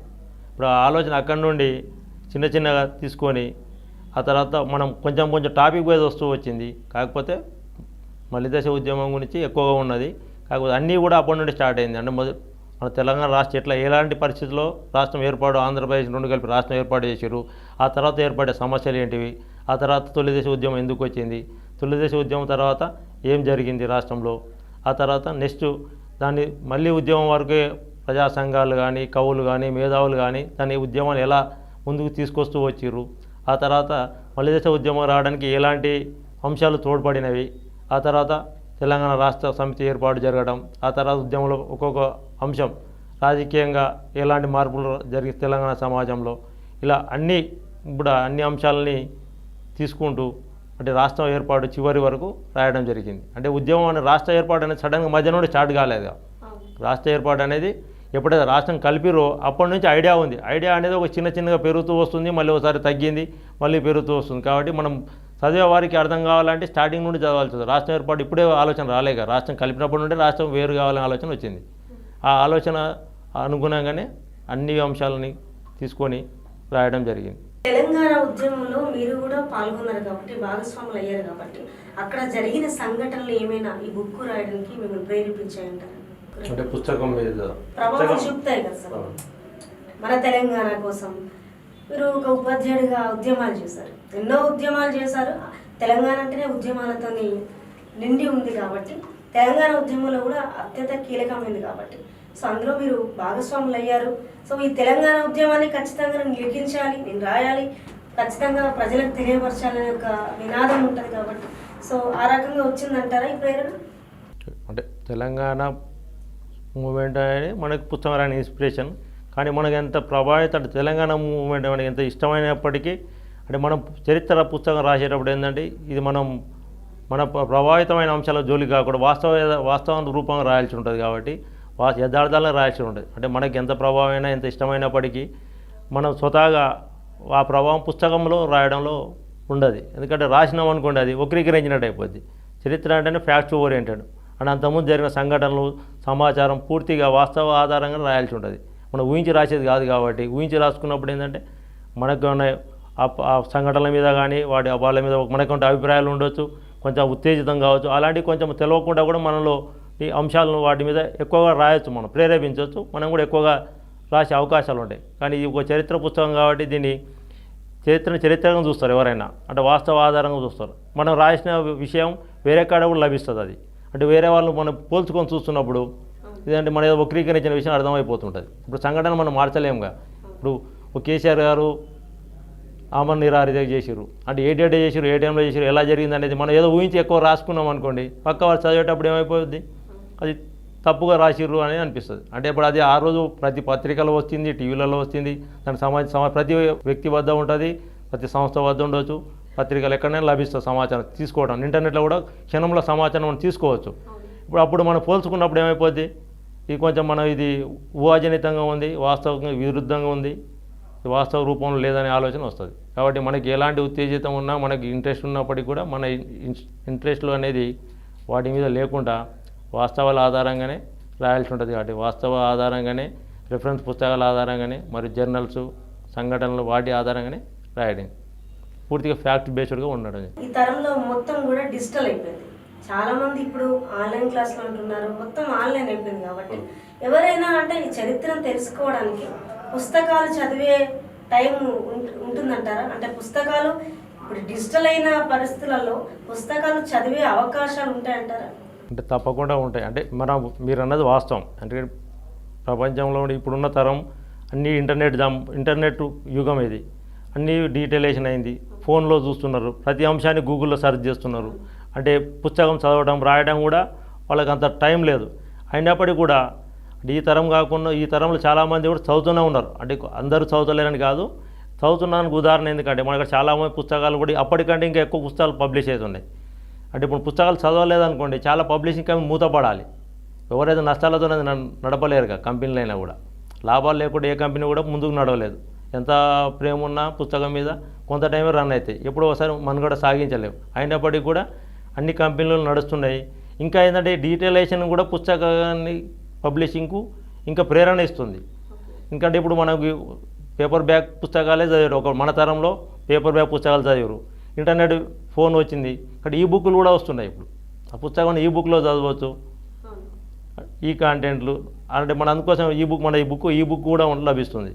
ఇప్పుడు ఆ ఆలోచన అక్కడి నుండి చిన్న చిన్నగా తీసుకొని ఆ తర్వాత మనం కొంచెం కొంచెం టాపిక్ వైజ్ వస్తూ వచ్చింది. కాకపోతే మలిదశ ఉద్యమం గురించి ఎక్కువగా ఉన్నది. కాకపోతే అన్నీ కూడా అప్పటి నుండి స్టార్ట్ అయింది. అంటే మన తెలంగాణ రాష్ట్రం ఎట్లా ఎలాంటి పరిస్థితుల్లో రాష్ట్రం ఏర్పాటు, ఆంధ్రప్రదేశ్ రెండు కలిపి రాష్ట్రం ఏర్పాటు చేశారు, ఆ తర్వాత ఏర్పడే సమస్యలు ఏంటివి, ఆ తర్వాత తొలిదశ ఉద్యమం ఎందుకు వచ్చింది, తొలిదశ ఉద్యమం తర్వాత ఏం జరిగింది రాష్ట్రంలో, ఆ తర్వాత నెక్స్ట్ దాన్ని మళ్ళీ ఉద్యమం వరకే ప్రజా సంఘాలు కానీ కవులు కానీ మేధావులు కానీ దాని ఉద్యమాలు ఎలా ముందుకు తీసుకొస్తూ వచ్చిర్రు, ఆ తర్వాత మలిదశ ఉద్యమం రావడానికి ఎలాంటి అంశాలు తోడ్పడినవి, ఆ తర్వాత తెలంగాణ రాష్ట్ర సమితి ఏర్పాటు జరగడం, ఆ తర్వాత ఉద్యమంలో ఒక్కొక్క అంశం రాజకీయంగా ఎలాంటి మార్పులు జరిగి తెలంగాణ సమాజంలో ఇలా అన్ని అంశాలని తీసుకుంటూ అంటే రాష్ట్రం ఏర్పాటు చివరి వరకు రాయడం జరిగింది. అంటే ఉద్యమం అనే రాష్ట్ర ఏర్పాటు అనేది సడన్గా మధ్య నుండి స్టార్ట్ కాలేదు. రాష్ట్ర ఏర్పాటు అనేది ఎప్పుడైతే రాష్ట్రం కలిపిరో అప్పటి నుంచి ఐడియా ఉంది. ఐడియా అనేది ఒక చిన్నగా పెరుగుతూ వస్తుంది, మళ్ళీ ఒకసారి తగ్గింది, మళ్ళీ పెరుగుతూ వస్తుంది. కాబట్టి మనం చదివే వారికి అర్థం కావాలంటే స్టార్టింగ్ నుండి చదవాల్సి వస్తుంది. రాష్ట్రం ఏర్పాటు ఇప్పుడే ఆలోచన రాలేక, రాష్ట్రం కలిపినప్పటి నుండి రాష్ట్రం వేరు కావాలనే ఆలోచన వచ్చింది. ఆ ఆలోచన అనుగుణంగానే అన్ని అంశాలని తీసుకొని రాయడం జరిగింది. తెలంగాణ ఉద్యమంలో మీరు కూడా పాల్గొన్నారు కాబట్టి, భాగస్వాములు అయ్యారు కాబట్టి, అక్కడ జరిగిన సంఘటనలు ఏమైనా ఈ బుక్ రాయడానికి మిమ్మల్ని ప్రేరేపించాయంటారు? అంటే పుస్తకం మీద ప్రభావం చూపుతాయి కదా సార్. మన తెలంగాణ కోసం మీరు ఒక ఉపాధ్యాయుడిగా ఉద్యమాలు చేశారు, ఎన్నో ఉద్యమాలు చేశారు. తెలంగాణ అంటేనే ఉద్యమాలతో నిండి ఉంది కాబట్టి, తెలంగాణ ఉద్యమంలో కూడా అత్యంత కీలకమైంది కాబట్టి, సో అందులో మీరు భాగస్వాములు అయ్యారు. సో ఈ తెలంగాణ ఉద్యమాన్ని ఖచ్చితంగా నేను లిఖించాలి, నేను రాయాలి, ఖచ్చితంగా ప్రజలకు తెలియపరచాలనే ఒక నినాదం ఉంటుంది కాబట్టి, సో ఆ రకంగా వచ్చిందంటారా ఈ ప్రేరణ? అంటే తెలంగాణ మూమెంట్ అనేది మనకు పుస్తకం రాని ఇన్స్పిరేషన్. కానీ మనకు ఎంత ప్రభావితం అంటే తెలంగాణ మూమెంట్ మనకి ఎంత ఇష్టమైనప్పటికీ అంటే మనం చరిత్ర పుస్తకం రాసేటప్పుడు ఏంటంటే ఇది మన ప్రభావితమైన అంశాల జోలికి కాకుండా వాస్తవ రూపంగా రాయాల్సి ఉంటుంది. కాబట్టి యథార్థాలను రాయాల్సి ఉంటుంది. అంటే మనకి ఎంత ప్రభావమైనా ఎంత ఇష్టమైనప్పటికీ మనం స్వతహాగా ఆ ప్రభావం పుస్తకంలో రాయడంలో ఉండదు. ఎందుకంటే రాసినాం అనుకోండి అది వక్రీకరించినట్టు అయిపోద్ది. చరిత్ర అంటేనే ఫ్యాక్ట్స్ ఓరియంటెడ్ అండ్ అంతకుముందు జరిగిన సంఘటనలు సమాచారం పూర్తిగా వాస్తవ ఆధారంగా రాయాల్సి ఉంటుంది. మనం ఊహించి రాసేది కాదు. కాబట్టి ఊహించి రాసుకున్నప్పుడు ఏంటంటే మనకు ఆ సంఘటనల మీద కానీ వాళ్ళ మీద మనకుంటే అభిప్రాయాలు ఉండొచ్చు, కొంచెం ఉత్తేజితం కావచ్చు, అలాంటివి కొంచెం తెలియకుండా కూడా మనలో ఈ అంశాలను వాటి మీద ఎక్కువగా రాయొచ్చు, మనం ప్రేరేపించవచ్చు, మనం కూడా ఎక్కువగా రాసే అవకాశాలు ఉంటాయి. కానీ ఇది ఒక చరిత్ర పుస్తకం కాబట్టి దీన్ని చరిత్రగా చూస్తారు ఎవరైనా, అంటే వాస్తవ ఆధారంగా చూస్తారు. మనం రాసిన విషయం వేరే కాడ కూడా లభిస్తుంది. అది అంటే వేరే వాళ్ళు మనం పోల్చుకొని చూస్తున్నప్పుడు ఇదంటే మన ఏదో వక్రీకరించిన విషయం అర్థమైపోతుంటుంది. ఇప్పుడు సంఘటన మనం మార్చలేముగా. ఇప్పుడు కేసీఆర్ గారు ఆమరణ నిరాహార చేసిరు అంటే ఏ డేట్ చేసిరు, ఏ టైంలో చేసిరు, ఎలా జరిగింది అనేది మనం ఏదో ఊహించి ఎక్కువ రాసుకున్నాం అనుకోండి, పక్క వాళ్ళు చదివేటప్పుడు ఏమైపోద్ది, అది తప్పుగా రాసిర్రు అని అనిపిస్తుంది. అంటే ఇప్పుడు అది ఆ రోజు ప్రతి పత్రికలో వస్తుంది, టీవీలలో వస్తుంది, దాని ప్రతి వ్యక్తి వద్ద ఉంటుంది, ప్రతి సంస్థ వద్ద ఉండవచ్చు, పత్రికలు ఎక్కడైనా లభిస్తుంది సమాచారం తీసుకోవడం. ఇంటర్నెట్లో కూడా క్షణంలో సమాచారం మనం తీసుకోవచ్చు. అప్పుడు మనం పోల్చుకున్నప్పుడు ఏమైపోద్ది, ఇది కొంచెం మనం ఇది ఊహాజనితంగా ఉంది, వాస్తవంగా విరుద్ధంగా ఉంది, వాస్తవ రూపంలో లేదనే ఆలోచన వస్తుంది. కాబట్టి మనకి ఎలాంటి ఉత్తేజితం ఉన్నా, మనకి ఇంట్రెస్ట్ ఉన్నప్పటికీ కూడా మన ఇంట్రెస్ట్లు అనేది వాటి మీద లేకుండా వాస్తవాల ఆధారంగానే రాయాల్సి ఉంటుంది. కాబట్టి వాస్తవ ఆధారంగానే, రిఫరెన్స్ పుస్తకాల ఆధారంగానే, మరియు జర్నల్స్ సంఘటనలు వాటి ఆధారంగానే రాయడం, పూర్తిగా ఫ్యాక్ట్ బేస్డ్గా ఉండడం. ఈ తరంలో మొత్తం కూడా డిజిటల్ అయిపోయింది. చాలా మంది ఇప్పుడు ఆన్లైన్ క్లాసులు అంటున్నారు, మొత్తం ఆన్లైన్ అయిపోయింది. కాబట్టి ఎవరైనా అంటే ఈ చరిత్రను తెలుసుకోవడానికి పుస్తకాలు చదివే టైం ఉంటుందంటారా? అంటే పుస్తకాలు ఇప్పుడు డిజిటల్ అయిన పరిస్థితులలో పుస్తకాలు చదివే అవకాశాలు ఉంటాయంటారా? అంటే తప్పకుండా ఉంటాయి. అంటే మీరు అన్నది వాస్తవం. అంటే ప్రపంచంలో ఇప్పుడున్న తరం అన్నీ ఇంటర్నెట్ యుగం ఇది. అన్నీ డీటెయిలేషన్ అయింది, ఫోన్లో చూస్తున్నారు, ప్రతి అంశాన్ని గూగుల్లో సెర్చ్ చేస్తున్నారు. అంటే పుస్తకం చదవడం రాయడం కూడా వాళ్ళకి అంత టైం లేదు. అయినప్పటికీ కూడా ఈ తరం కాకుండా ఈ తరంలో చాలామంది కూడా చదువుతూనే ఉన్నారు. అంటే అందరూ చదువుతలేరని కాదు, చదువుతున్నానికి ఉదాహరణ ఎందుకంటే మనకు చాలామంది పుస్తకాలు కూడా అప్పటికంటే ఇంకా ఎక్కువ పుస్తకాలు పబ్లిష్ అవుతున్నాయి. అంటే ఇప్పుడు పుస్తకాలు చదవలేదనుకోండి, చాలా పబ్లిషింగ్ కంపెనీ మూతపడాలి. ఎవరైతే నష్టాలతో నడపలేరుగా కంపెనీలైనా కూడా, లాభాలు లేకుండా ఏ కంపెనీ కూడా ముందుకు నడవలేదు. ఎంత ప్రేమ ఉన్నా పుస్తకం మీద కొంత టైమే రన్ అవుతాయి, ఎప్పుడో ఒకసారి మనం కూడా సాగించలేము. అయినప్పటికీ కూడా అన్ని కంపెనీలు నడుస్తున్నాయి. ఇంకా ఏంటంటే డీటెయిలైజేషన్ కూడా పుస్తకాన్ని పబ్లిషింగ్కు ఇంకా ప్రేరణ ఇస్తుంది. ఎందుకంటే ఇప్పుడు మనకు పేపర్ బ్యాక్ పుస్తకాలే చదివారు, ఒక మన తరంలో పేపర్ బ్యాక్ పుస్తకాలు చదివారు. ఇంటర్నెట్ ఫోన్ వచ్చింది, ఇక్కడ ఈ బుక్లు కూడా వస్తున్నాయి. ఇప్పుడు ఆ పుస్తకాన్ని ఈ బుక్లో చదవచ్చు, ఈ కాంటెంట్లు అంటే మన అందుకోసం ఈ బుక్ కూడా లభిస్తుంది.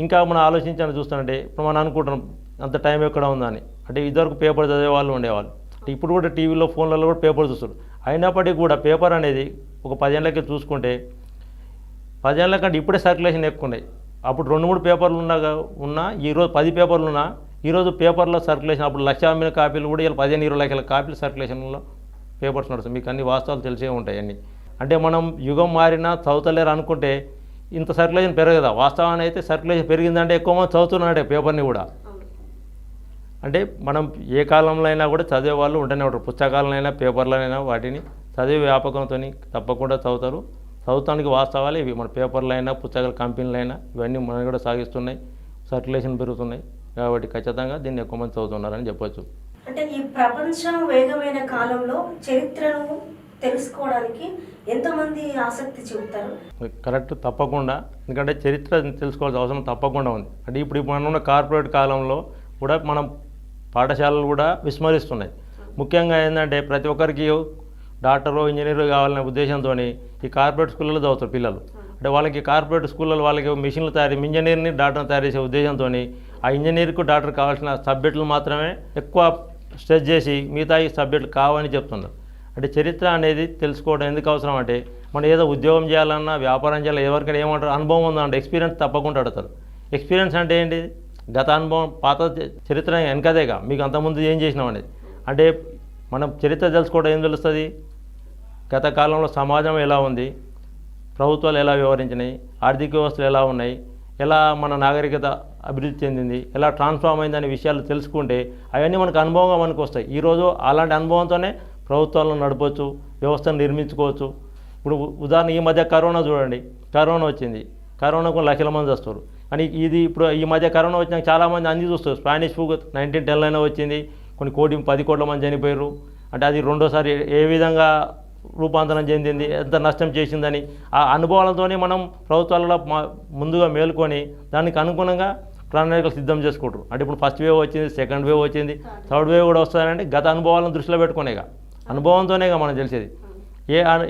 ఇంకా మనం ఆలోచించాలని చూస్తానంటే ఇప్పుడు మనం అనుకుంటున్నాం అంత టైం ఎక్కడ ఉందని, అంటే ఇదివరకు పేపర్ చదివే వాళ్ళు ఉండేవాళ్ళు, ఇప్పుడు కూడా టీవీలో ఫోన్లలో కూడా పేపర్ చూస్తారు. అయినప్పటికీ కూడా పేపర్ అనేది ఒక 10 ఏళ్ళకి చూసుకుంటే 10 ఏళ్ళ కంటే ఇప్పుడే సర్క్యులేషన్ ఎక్కువ ఉన్నాయి. అప్పుడు 2-3 పేపర్లు ఉన్నా ఈరోజు 10 పేపర్లు ఉన్నా ఈరోజు పేపర్లో సర్క్యులేషన్ అప్పుడు 1,00,000 అమ్మిన కాపీలు కూడా ఇలా 15-20 లక్షల కాపీలు సర్క్యులేషన్లో పేపర్స్ నడుస్తాయి. మీకు అన్ని వాస్తవాలు తెలిసే ఉంటాయి అన్నీ. అంటే మనం యుగం మారినా చదువుతలేరు అనుకుంటే ఇంత సర్క్యులేషన్ పెరగదా? వాస్తవాన్ని అయితే సర్క్యులేషన్ పెరిగిందంటే ఎక్కువ మంది చదువుతున్నాడే పేపర్ని కూడా. అంటే మనం ఏ కాలంలో అయినా కూడా చదివే వాళ్ళు ఉంటూనే ఉంటారు. పుస్తకాలనైనా పేపర్లనైనా వాటిని చదివే వ్యాపకంతో తప్పకుండా చదువుతారు. చదువుతానికి వాస్తవాలు ఇవి. మన పేపర్లైనా పుస్తకాల కంపెనీలైనా ఇవన్నీ మనం కూడా సాగిస్తున్నాయి, సర్క్యులేషన్ పెరుగుతున్నాయి. కాబట్టి ఖచ్చితంగా దీన్ని ఎక్కువ మంది చదువుతున్నారని చెప్పొచ్చు. అంటే ఈ ప్రపంచం వేగమైన కాలంలో చరిత్రను తెలుసుకోవడానికి ఎంతమంది ఆసక్తి చూపుతారు? కరెక్ట్, తప్పకుండా. ఎందుకంటే చరిత్ర తెలుసుకోవాల్సిన అవసరం తప్పకుండా ఉంది. అంటే ఇప్పుడు మనం ఉన్న కార్పొరేట్ కాలంలో కూడా మనం పాఠశాలలు కూడా విస్మరిస్తున్నాయి. ముఖ్యంగా ఏంటంటే ప్రతి ఒక్కరికి డాక్టరు ఇంజనీరు కావాలనే ఉద్దేశంతో ఈ కార్పొరేట్ స్కూళ్ళలో చదువుతారు పిల్లలు. అంటే వాళ్ళకి కార్పొరేట్ స్కూళ్ళలో వాళ్ళకి మిషన్లు ఇంజనీర్ని డాక్టర్ని తయారు చేసే ఉద్దేశంతో ఆ ఇంజనీర్కు డాక్టర్ కావాల్సిన సబ్జెక్టులు మాత్రమే ఎక్కువ స్ట్రెస్ చేసి మిగతా ఈ సబ్జెక్టులు కావని చెప్తున్నారు. అంటే చరిత్ర అనేది తెలుసుకోవడం ఎందుకు అవసరం అంటే మనం ఏదో ఉద్యోగం చేయాలన్నా వ్యాపారం చేయాలన్నా ఎవరికైనా ఏమంటారు అనుభవం ఉందంటే ఎక్స్పీరియన్స్ తప్పకుండా అడుగుతారు. ఎక్స్పీరియన్స్ అంటే ఏంటి? గత అనుభవం, పాత చరిత్ర వెనకదేగా మీకు అంతకుముందు ఏం చేసినాం అనేది. అంటే మనం చరిత్ర తెలుసుకోవడం ఏం తెలుస్తుంది? గత కాలంలో సమాజం ఎలా ఉంది, ప్రభుత్వాలు ఎలా వ్యవహరించినాయి, ఆర్థిక వ్యవస్థలు ఎలా ఉన్నాయి, ఎలా మన నాగరికత అభివృద్ధి చెందింది, ఎలా ట్రాన్స్ఫార్మ్ అయిందనే విషయాలు తెలుసుకుంటే అవన్నీ మనకు అనుభవంగా మనకు వస్తాయి. ఈరోజు అలాంటి అనుభవంతోనే ప్రభుత్వాలను నడపవచ్చు, వ్యవస్థను నిర్మించుకోవచ్చు. ఇప్పుడు ఉదాహరణ ఈ మధ్య కరోనా చూడండి, కరోనా వచ్చింది, కరోనాకు లక్షల మంది వస్తారు. కానీ ఇది ఇప్పుడు ఈ మధ్య కరోనా వచ్చినాక చాలామంది అన్ని చూస్తారు. స్పానిష్ ఫ్లూ 1910లోనే వచ్చింది, 10 కోట్ల మంది చనిపోయారు. అంటే అది రెండోసారి ఏ విధంగా రూపాంతరం చెందింది, ఎంత నష్టం చేసిందని ఆ అనుభవాలతోనే మనం ప్రభుత్వాలలో ముందుగా మేలుకొని దానికి అనుగుణంగా ప్రణాళికలు సిద్ధం చేసుకుంటారు. అంటే ఇప్పుడు ఫస్ట్ వేవ్ వచ్చింది, సెకండ్ వేవ్ వచ్చింది, థర్డ్ వేవ్ కూడా వస్తుందంటే గత అనుభవాలను దృష్టిలో పెట్టుకునేగా, అనుభవంతోనేగా మనం తెలిసేది.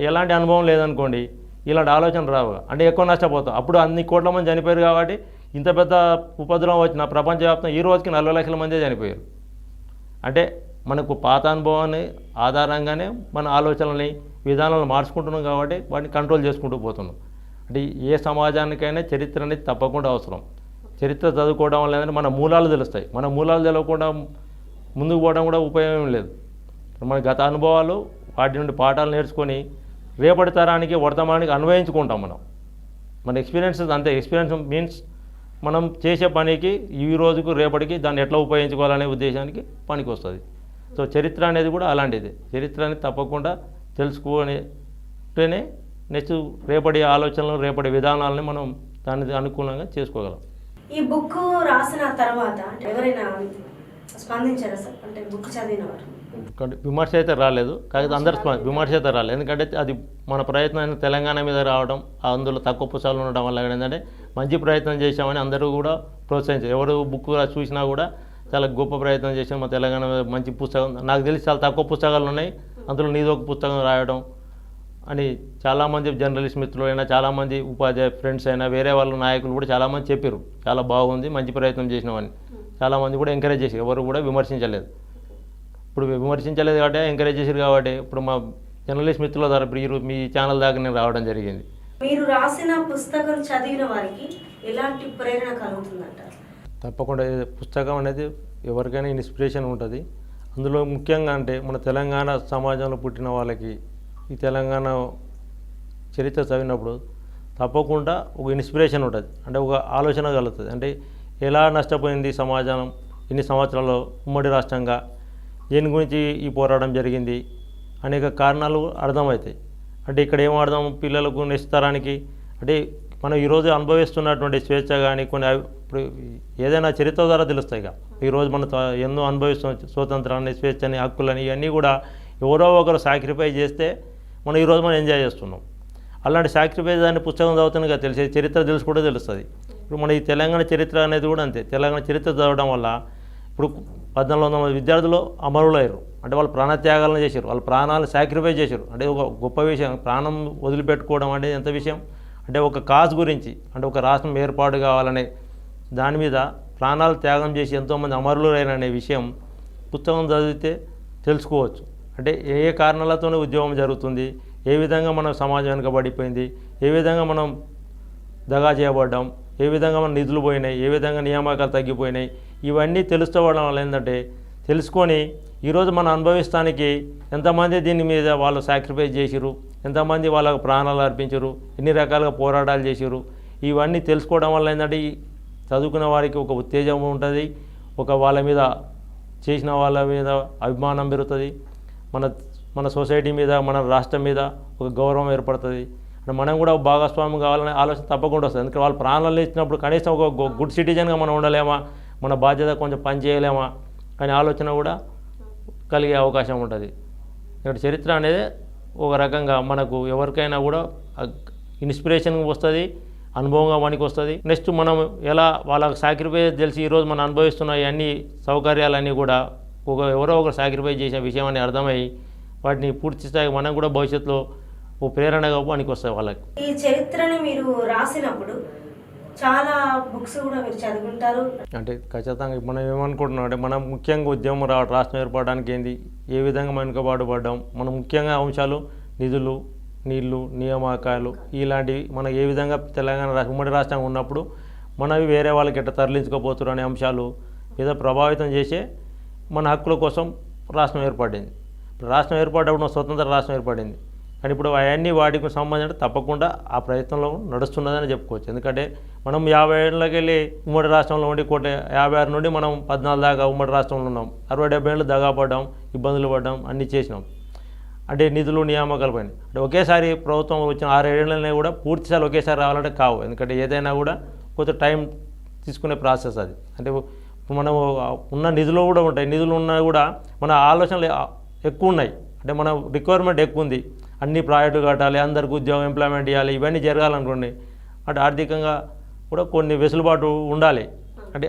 ఎలాంటి అనుభవం లేదనుకోండి ఇలాంటి ఆలోచన రావు, అంటే ఎక్కువ నష్టపోతాం. అప్పుడు అన్ని కోట్ల మంది చనిపోయారు కాబట్టి ఇంత పెద్ద ఉపద్రవం వచ్చిన ప్రపంచవ్యాప్తంగా ఈ రోజుకి 40 లక్షల మందే చనిపోయారు. అంటే మనకు పాత అనుభవాన్ని ఆధారంగానే మన ఆలోచనల్ని విధానాలను మార్చుకుంటున్నాం కాబట్టి వాటిని కంట్రోల్ చేసుకుంటూ పోతున్నాం. అంటే ఏ సమాజానికైనా చరిత్ర అనేది తప్పకుండా అవసరం. చరిత్ర చదువుకోవడం వల్ల ఏంటంటే మన మూలాలు తెలుస్తాయి. మన మూలాలు తెలియకుండా ముందుకు పోవడం కూడా ఉపయోగం లేదు. మన గత అనుభవాలు వాటి నుండి పాఠాలు నేర్చుకొని రేపటి తరానికి వర్తమానానికి అన్వయించుకుంటాం. మన ఎక్స్పీరియన్సెస్ అంతే. ఎక్స్పీరియన్స్ మీన్స్ మనం చేసే పనికి ఈ రోజుకు రేపటికి దాన్ని ఎట్లా ఉపయోగించుకోవాలనే ఉద్దేశానికి పనికి వస్తుంది. సో చరిత్ర అనేది కూడా అలాంటిది. చరిత్రని తప్పకుండా తెలుసుకునేటేనే నెక్స్ట్ రేపటి ఆలోచనలు, రేపటి విధానాలని మనం దానికి అనుకూలంగా చేసుకోగలం. ఈ బుక్ రాసిన తర్వాత ఎవరైనా స్పందించారా సార్? అంటే బుక్ చదివినవారు విమర్శ అయితే రాలేదు, కాకపోతే అందరు విమర్శ అయితే రాలేదు. ఎందుకంటే అది మన ప్రయత్నం తెలంగాణ మీద రావడం, అందులో తక్కువ పుస్తకాలు ఉండడం వల్ల ఏంటంటే మంచి ప్రయత్నం చేశామని అందరూ కూడా ప్రోత్సహించారు. ఎవరు బుక్ చూసినా కూడా చాలా గొప్ప ప్రయత్నం చేశాం, మా తెలంగాణ మీద మంచి పుస్తకం, నాకు తెలిసి చాలా తక్కువ పుస్తకాలు ఉన్నాయి, అందులో నీదో ఒక పుస్తకం రాయడం అని చాలామంది జర్నలిస్ట్ మిత్రులు అయినా, చాలామంది ఉపాధ్యాయ ఫ్రెండ్స్ అయినా, వేరే వాళ్ళ నాయకులు కూడా చాలామంది చెప్పారు చాలా బాగుంది, మంచి ప్రయత్నం చేసినామని. చాలామంది కూడా ఎంకరేజ్ చేశారు, ఎవరు కూడా విమర్శించలేదు. ఇప్పుడు విమర్శించలేదు కాబట్టి ఎంకరేజ్ చేశారు కాబట్టి ఇప్పుడు మా జర్నలిస్ట్ మిత్రుల ద్వారా ఇప్పుడు మీ ఛానల్ దాకా నేను రావడం జరిగింది. మీరు రాసిన పుస్తకం చదివిన వారికి ఎలాంటి ప్రేరణ కలుగుతుందంటారు? తప్పకుండా పుస్తకం అనేది ఎవరికైనా ఇన్స్పిరేషన్ ఉంటుంది. అందులో ముఖ్యంగా అంటే మన తెలంగాణ సమాజంలో పుట్టిన వాళ్ళకి ఈ తెలంగాణ చరిత్ర చదివినప్పుడు తప్పకుండా ఒక ఇన్స్పిరేషన్ ఉంటుంది, అంటే ఒక ఆలోచన కలుగుతుంది. అంటే ఎలా నష్టపోయింది సమాజం ఇన్ని సంవత్సరాల్లో ఉమ్మడి రాష్ట్రంగా, దేని గురించి ఈ పోరాటం జరిగింది అనేక కారణాలు అర్థమవుతాయి. అంటే ఇక్కడ ఏం అర్థం పిల్లలకు నెక్స్ట్ తరానికి అంటే మనం ఈరోజు అనుభవిస్తున్నటువంటి స్వేచ్ఛ కానీ కొన్ని ఇప్పుడు ఏదైనా చరిత్ర ద్వారా తెలుస్తాయి. ఈరోజు మనం ఎన్నో అనుభవిస్తున్న స్వాతంత్రాన్ని, స్వేచ్ఛని, హక్కులని ఇవన్నీ కూడా ఎవరో ఒకరు సాక్రిఫైస్ చేస్తే మనం ఈరోజు మనం ఎంజాయ్ చేస్తున్నాం. అలాంటి సాక్రిఫైస్ అని పుస్తకం చదువుతున్నగా తెలిసేది, చరిత్ర తెలుసు కూడా తెలుస్తుంది. ఇప్పుడు మన ఈ తెలంగాణ చరిత్ర అనేది కూడా అంతే. తెలంగాణ చరిత్ర చదవడం వల్ల ఇప్పుడు 1400 మంది విద్యార్థులు అమరులయ్యారు. అంటే వాళ్ళు ప్రాణత్యాగాలను చేశారు, వాళ్ళ ప్రాణాలను సాక్రిఫైస్ చేశారు. అంటే ఒక గొప్ప విషయం. ప్రాణం వదిలిపెట్టుకోవడం అనేది ఎంత విషయం అంటే ఒక కాజ్ గురించి, అంటే ఒక రాష్ట్రం ఏర్పాటు కావాలనే దాని మీద ప్రాణాలు త్యాగం చేసి ఎంతోమంది అమరులైన విషయం పుస్తకం చదివితే తెలుసుకోవచ్చు. అంటే ఏ ఏ కారణాలతోనే ఉద్యమం జరుగుతుంది, ఏ విధంగా మనం సమాజం వెనుకబడిపోయింది, ఏ విధంగా మనం దగా చేయబడ్డాం, ఏ విధంగా మన నిధులు పోయినాయి, ఏ విధంగా నియామకాలు తగ్గిపోయినాయి, ఇవన్నీ తెలుసుకోవడం వల్ల ఏంటంటే తెలుసుకొని ఈరోజు మనం అనుభవిస్తానికి ఎంతమంది దీని మీద వాళ్ళు సాక్రిఫైస్ చేసిరు, ఎంతమంది వాళ్ళకు ప్రాణాలు అర్పించరు, ఎన్ని రకాలుగా పోరాటాలు చేసిరు, ఇవన్నీ తెలుసుకోవడం వల్ల ఏంటంటే చదువుకున్న వారికి ఒక ఉత్తేజం ఉంటుంది, ఒక వాళ్ళ మీద చేసిన వాళ్ళ మీద అభిమానం పెరుగుతుంది, మన సొసైటీ మీద మన రాష్ట్రం మీద ఒక గౌరవం ఏర్పడుతుంది. అంటే మనం కూడా భాగస్వామ్యం కావాలనే ఆలోచన తప్పకుండా వస్తుంది. ఎందుకంటే వాళ్ళు ప్రాణాలు ఇచ్చినప్పుడు కనీసం ఒక గుడ్ సిటిజన్గా మనం ఉండలేమా, మన బాధ్యత కొంచెం పని చేయలేమా అనే ఆలోచన కూడా కలిగే అవకాశం ఉంటుంది. ఇక్కడ చరిత్ర అనేది ఒక రకంగా మనకు ఎవరికైనా కూడా ఇన్స్పిరేషన్ వస్తుంది, అనుభవంగా మనకి వస్తుంది. నెక్స్ట్ మనం ఎలా వాళ్ళకి సాక్రిఫైస్ తెలిసి ఈరోజు మనం అనుభవిస్తున్న అన్ని సౌకర్యాలన్నీ కూడా ఎవరో ఒకరు సాక్రిఫైస్ చేసే విషయం అని అర్థమై వాటిని పూర్తి స్థాయి మనం కూడా భవిష్యత్తులో ఓ ప్రేరణగా పనికి వస్తాయి వాళ్ళకి. ఈ చరిత్రని మీరు రాసినప్పుడు చాలా బుక్స్ కూడా మీరు చదువుకుంటారు. అంటే ఖచ్చితంగా మనం ఏమనుకుంటున్నాం అంటే మనం ముఖ్యంగా ఉద్యమం రాష్ట్రం ఏర్పడడానికి ఏంది, ఏ విధంగా వెనుకబాటు పడ్డాం, మనం ముఖ్యంగా అంశాలు నిధులు, నీళ్లు, నియామకాలు ఇలాంటివి మనం ఏ విధంగా తెలంగాణ ఉమ్మడి రాష్ట్రంగా ఉన్నప్పుడు మనవి వేరే వాళ్ళకి ఎట్లా తరలించుకోపోతున్నారు అనే అంశాలు మీద ప్రభావితం చేసే మన హక్కుల కోసం రాష్ట్రం ఏర్పడింది. రాష్ట్రం ఏర్పడ్డప్పుడు స్వతంత్ర రాష్ట్రం ఏర్పడింది. కానీ ఇప్పుడు అవన్నీ వాటికి సంబంధించి తప్పకుండా ఆ ప్రయత్నంలో నడుస్తున్నదని చెప్పుకోవచ్చు. ఎందుకంటే మనం 50 ఏళ్ళకి వెళ్ళి ఉమ్మడి రాష్ట్రంలో ఉండి 56 నుండి మనం 14 దాకా ఉమ్మడి రాష్ట్రంలో ఉన్నాం. 60-70 ఏళ్ళు దగాపడ్డాం, ఇబ్బందులు పడ్డాం, అన్నీ చేసినాం. అంటే నిధులు నియామకాలు పైన అంటే ఒకేసారి ప్రభుత్వం వచ్చిన 6-7 ఏళ్ళనే కూడా పూర్తిసారి ఒకేసారి రావాలంటే కావు. ఎందుకంటే ఏదైనా కూడా కొంత టైం తీసుకునే ప్రాసెస్ అది. అంటే మనం ఉన్న నిధులు కూడా ఉంటాయి, నిధులు ఉన్నా కూడా మన ఆలోచనలు ఎక్కువ ఉన్నాయి. అంటే మన రిక్వైర్మెంట్ ఎక్కువ ఉంది, అన్ని ప్రాజెక్టులు కట్టాలి, అందరికి ఉద్యోగం ఎంప్లాయ్మెంట్ ఇవ్వాలి, ఇవన్నీ జరగాలనుకోండి. అంటే ఆర్థికంగా కూడా కొన్ని వెసులుబాటు ఉండాలి, అంటే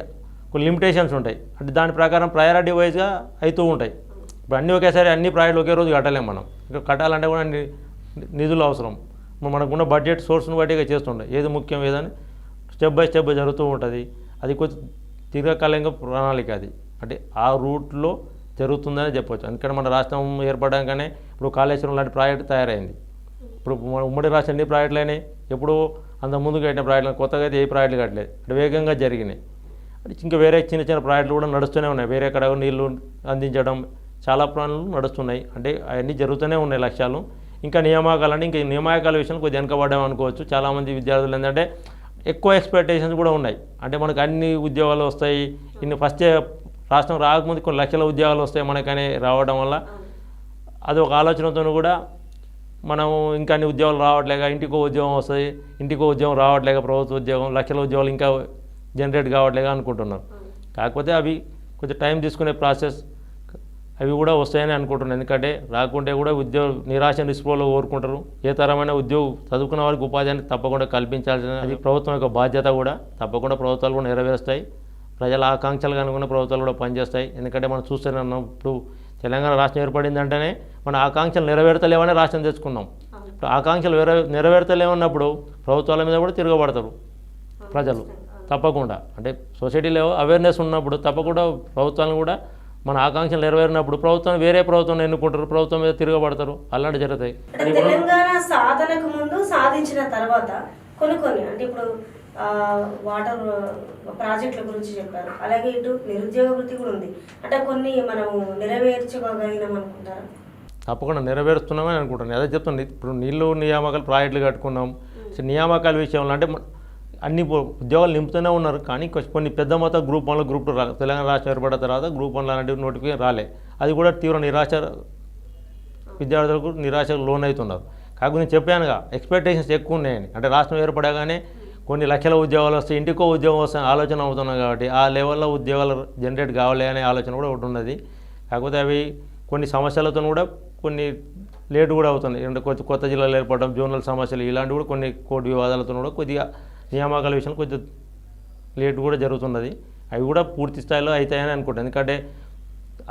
కొన్ని లిమిటేషన్స్ ఉంటాయి. అంటే దాని ప్రకారం ప్రయారిటీ వైజ్గా అవుతూ ఉంటాయి. ఇప్పుడు అన్నీ ఒకేసారి అన్ని ప్రాజెక్టులు ఒకే రోజు కట్టలేము. మనం ఇంకా కట్టాలంటే కూడా నిధులు అవసరం. మనకున్న బడ్జెట్ సోర్స్ని బట్టిగా చేస్తుంటాయి, ఏది ముఖ్యం ఏదని స్టెప్ బై స్టెప్ జరుగుతూ ఉంటుంది. అది కొంచెం దీర్ఘకాలిక ప్రణాళిక అది. అంటే ఆ రూట్లో జరుగుతుందని చెప్పవచ్చు. అందుకని మన రాష్ట్రం ఏర్పడగానే ఇప్పుడు కాళేశ్వరం లాంటి ప్రాజెక్టు తయారైంది. ఇప్పుడు మన ఉమ్మడి రాష్ట్రం ఎన్ని ప్రాజెక్టులు అయినాయి, ఎప్పుడూ అంత ముందు కట్టిన ప్రాజెక్టులు, కొత్తగా అయితే ఏ ప్రాజెక్టులు కట్టలేదు, అంటే వేగంగా జరిగినాయి. అంటే ఇంకా వేరే చిన్న చిన్న ప్రాజెక్టులు కూడా నడుస్తూనే ఉన్నాయి. వేరే కడ నీళ్లు అందించడం చాలా పనులు నడుస్తున్నాయి. అంటే అవన్నీ జరుగుతూనే ఉన్నాయి లక్ష్యాలు. ఇంకా నియామకాలు అంటే ఇంకా నియామకాల విషయంలో కొద్దిగా వెనకబడ్డాం అనుకోవచ్చు. చాలామంది విద్యార్థులు ఏంటంటే ఎక్కువ ఎక్స్పెక్టేషన్స్ కూడా ఉన్నాయి. అంటే మనకు అన్ని ఉద్యోగాలు వస్తాయి, ఇన్ని ఫస్ట్ రాష్ట్రం రాకముందు కొన్ని లక్షల ఉద్యోగాలు వస్తాయి మనకనే రావడం వల్ల అది ఒక ఆలోచనతో కూడా మనం ఇంకా అన్ని ఉద్యోగాలు రావట్లేక, ఇంటికో ఉద్యోగం వస్తాయి, ఇంటికో ఉద్యోగం రావట్లేక, ప్రభుత్వ ఉద్యోగం లక్షల ఉద్యోగాలు ఇంకా జనరేట్ కావట్లేక అనుకుంటున్నారు. కాకపోతే అవి కొంచెం టైం తీసుకునే ప్రాసెస్, అవి కూడా వస్తాయని అనుకుంటున్నాను. ఎందుకంటే రాకుంటే కూడా ఉద్యోగ నిరాశ నిస్పృహలో కోరుకుంటారు. ఏ తరమైన ఉద్యోగం చదువుకున్న వారికి ఉపాధిని తప్పకుండా కల్పించాల్సిన అది ప్రభుత్వం యొక్క బాధ్యత కూడా. తప్పకుండా ప్రభుత్వాలు కూడా నెరవేరుస్తాయి, ప్రజల ఆకాంక్షలు అనుకున్న ప్రభుత్వాలు కూడా పనిచేస్తాయి. ఎందుకంటే మనం చూస్తున్నాం, ఇప్పుడు తెలంగాణ రాష్ట్రం ఏర్పడిందంటేనే మన ఆకాంక్షలు నెరవేర్తలేవని రాష్ట్రం తెచ్చుకున్నాం. ఇప్పుడు ఆకాంక్షలు నెరవేర్తలేమన్నప్పుడు ప్రభుత్వాల మీద కూడా తిరగబడతారు ప్రజలు తప్పకుండా. అంటే సొసైటీలో అవేర్నెస్ ఉన్నప్పుడు తప్పకుండా ప్రభుత్వాలను కూడా మన ఆకాంక్షలు నెరవేరినప్పుడు ప్రభుత్వం వేరే ప్రభుత్వం ఎన్నుకుంటారు, ప్రభుత్వం మీద తిరగబడతారు, అలాంటి జరుగుతాయి. తెలంగాణ సాధనకు ముందు సాధించిన తర్వాత కొన్ని అంటే ఇప్పుడు వాటర్ ప్రాజెక్టుల గురించి చెప్పారు, అలాగే ఇటు నిరుద్యోగ వృత్తి కూడా ఉంది. అంటే కొన్ని మనము నెరవేర్చుకోగలిగినాం అనుకుంటారా? తప్పకుండా నెరవేరుస్తున్నామని అనుకుంటున్నాను. అదే చెప్తుంది. ఇప్పుడు నీళ్లు నియామకాలు ప్రాజెక్టులు కట్టుకున్నాం. నియామకాల విషయంలో అంటే అన్ని ఉద్యోగాలు నింపుతూనే ఉన్నారు. కానీ కొన్ని పెద్ద మొత్తం గ్రూప్ 1 గ్రూప్ 2 తెలంగాణ రాష్ట్రం ఏర్పడిన తర్వాత గ్రూప్ 1 లాంటివి నోటిఫికేషన్ రాలే. అది కూడా తీవ్ర నిరాశ, విద్యార్థులకు నిరాశకు లోనవుతున్నారు. కాకపోతే నేను చెప్పానుగా ఎక్స్పెక్టేషన్స్ ఎక్కువ ఉన్నాయని. అంటే రాష్ట్రం ఏర్పడగానే కొన్ని లక్షల ఉద్యోగాలు వస్తాయి, ఇంటికో ఉద్యోగం వస్తాయని ఆలోచన అవుతున్నాయి. కాబట్టి ఆ లెవెల్లో ఉద్యోగాలు జనరేట్ కావాలి అనే ఆలోచన కూడా ఒకటి ఉన్నది. కాకపోతే అవి కొన్ని సమస్యలతో కూడా కొన్ని లేటు కూడా అవుతుంది. అంటే కొత్త జిల్లాలు ఏర్పడడం, జోనల్ సమస్యలు ఇలాంటివి కూడా కొన్ని కోర్టు వివాదాలతో కూడా కొద్దిగా నియామకాల విషయంలో కొంచెం లేటు కూడా జరుగుతున్నది. అవి కూడా పూర్తి స్థాయిలో అవుతాయని అనుకుంటాను. ఎందుకంటే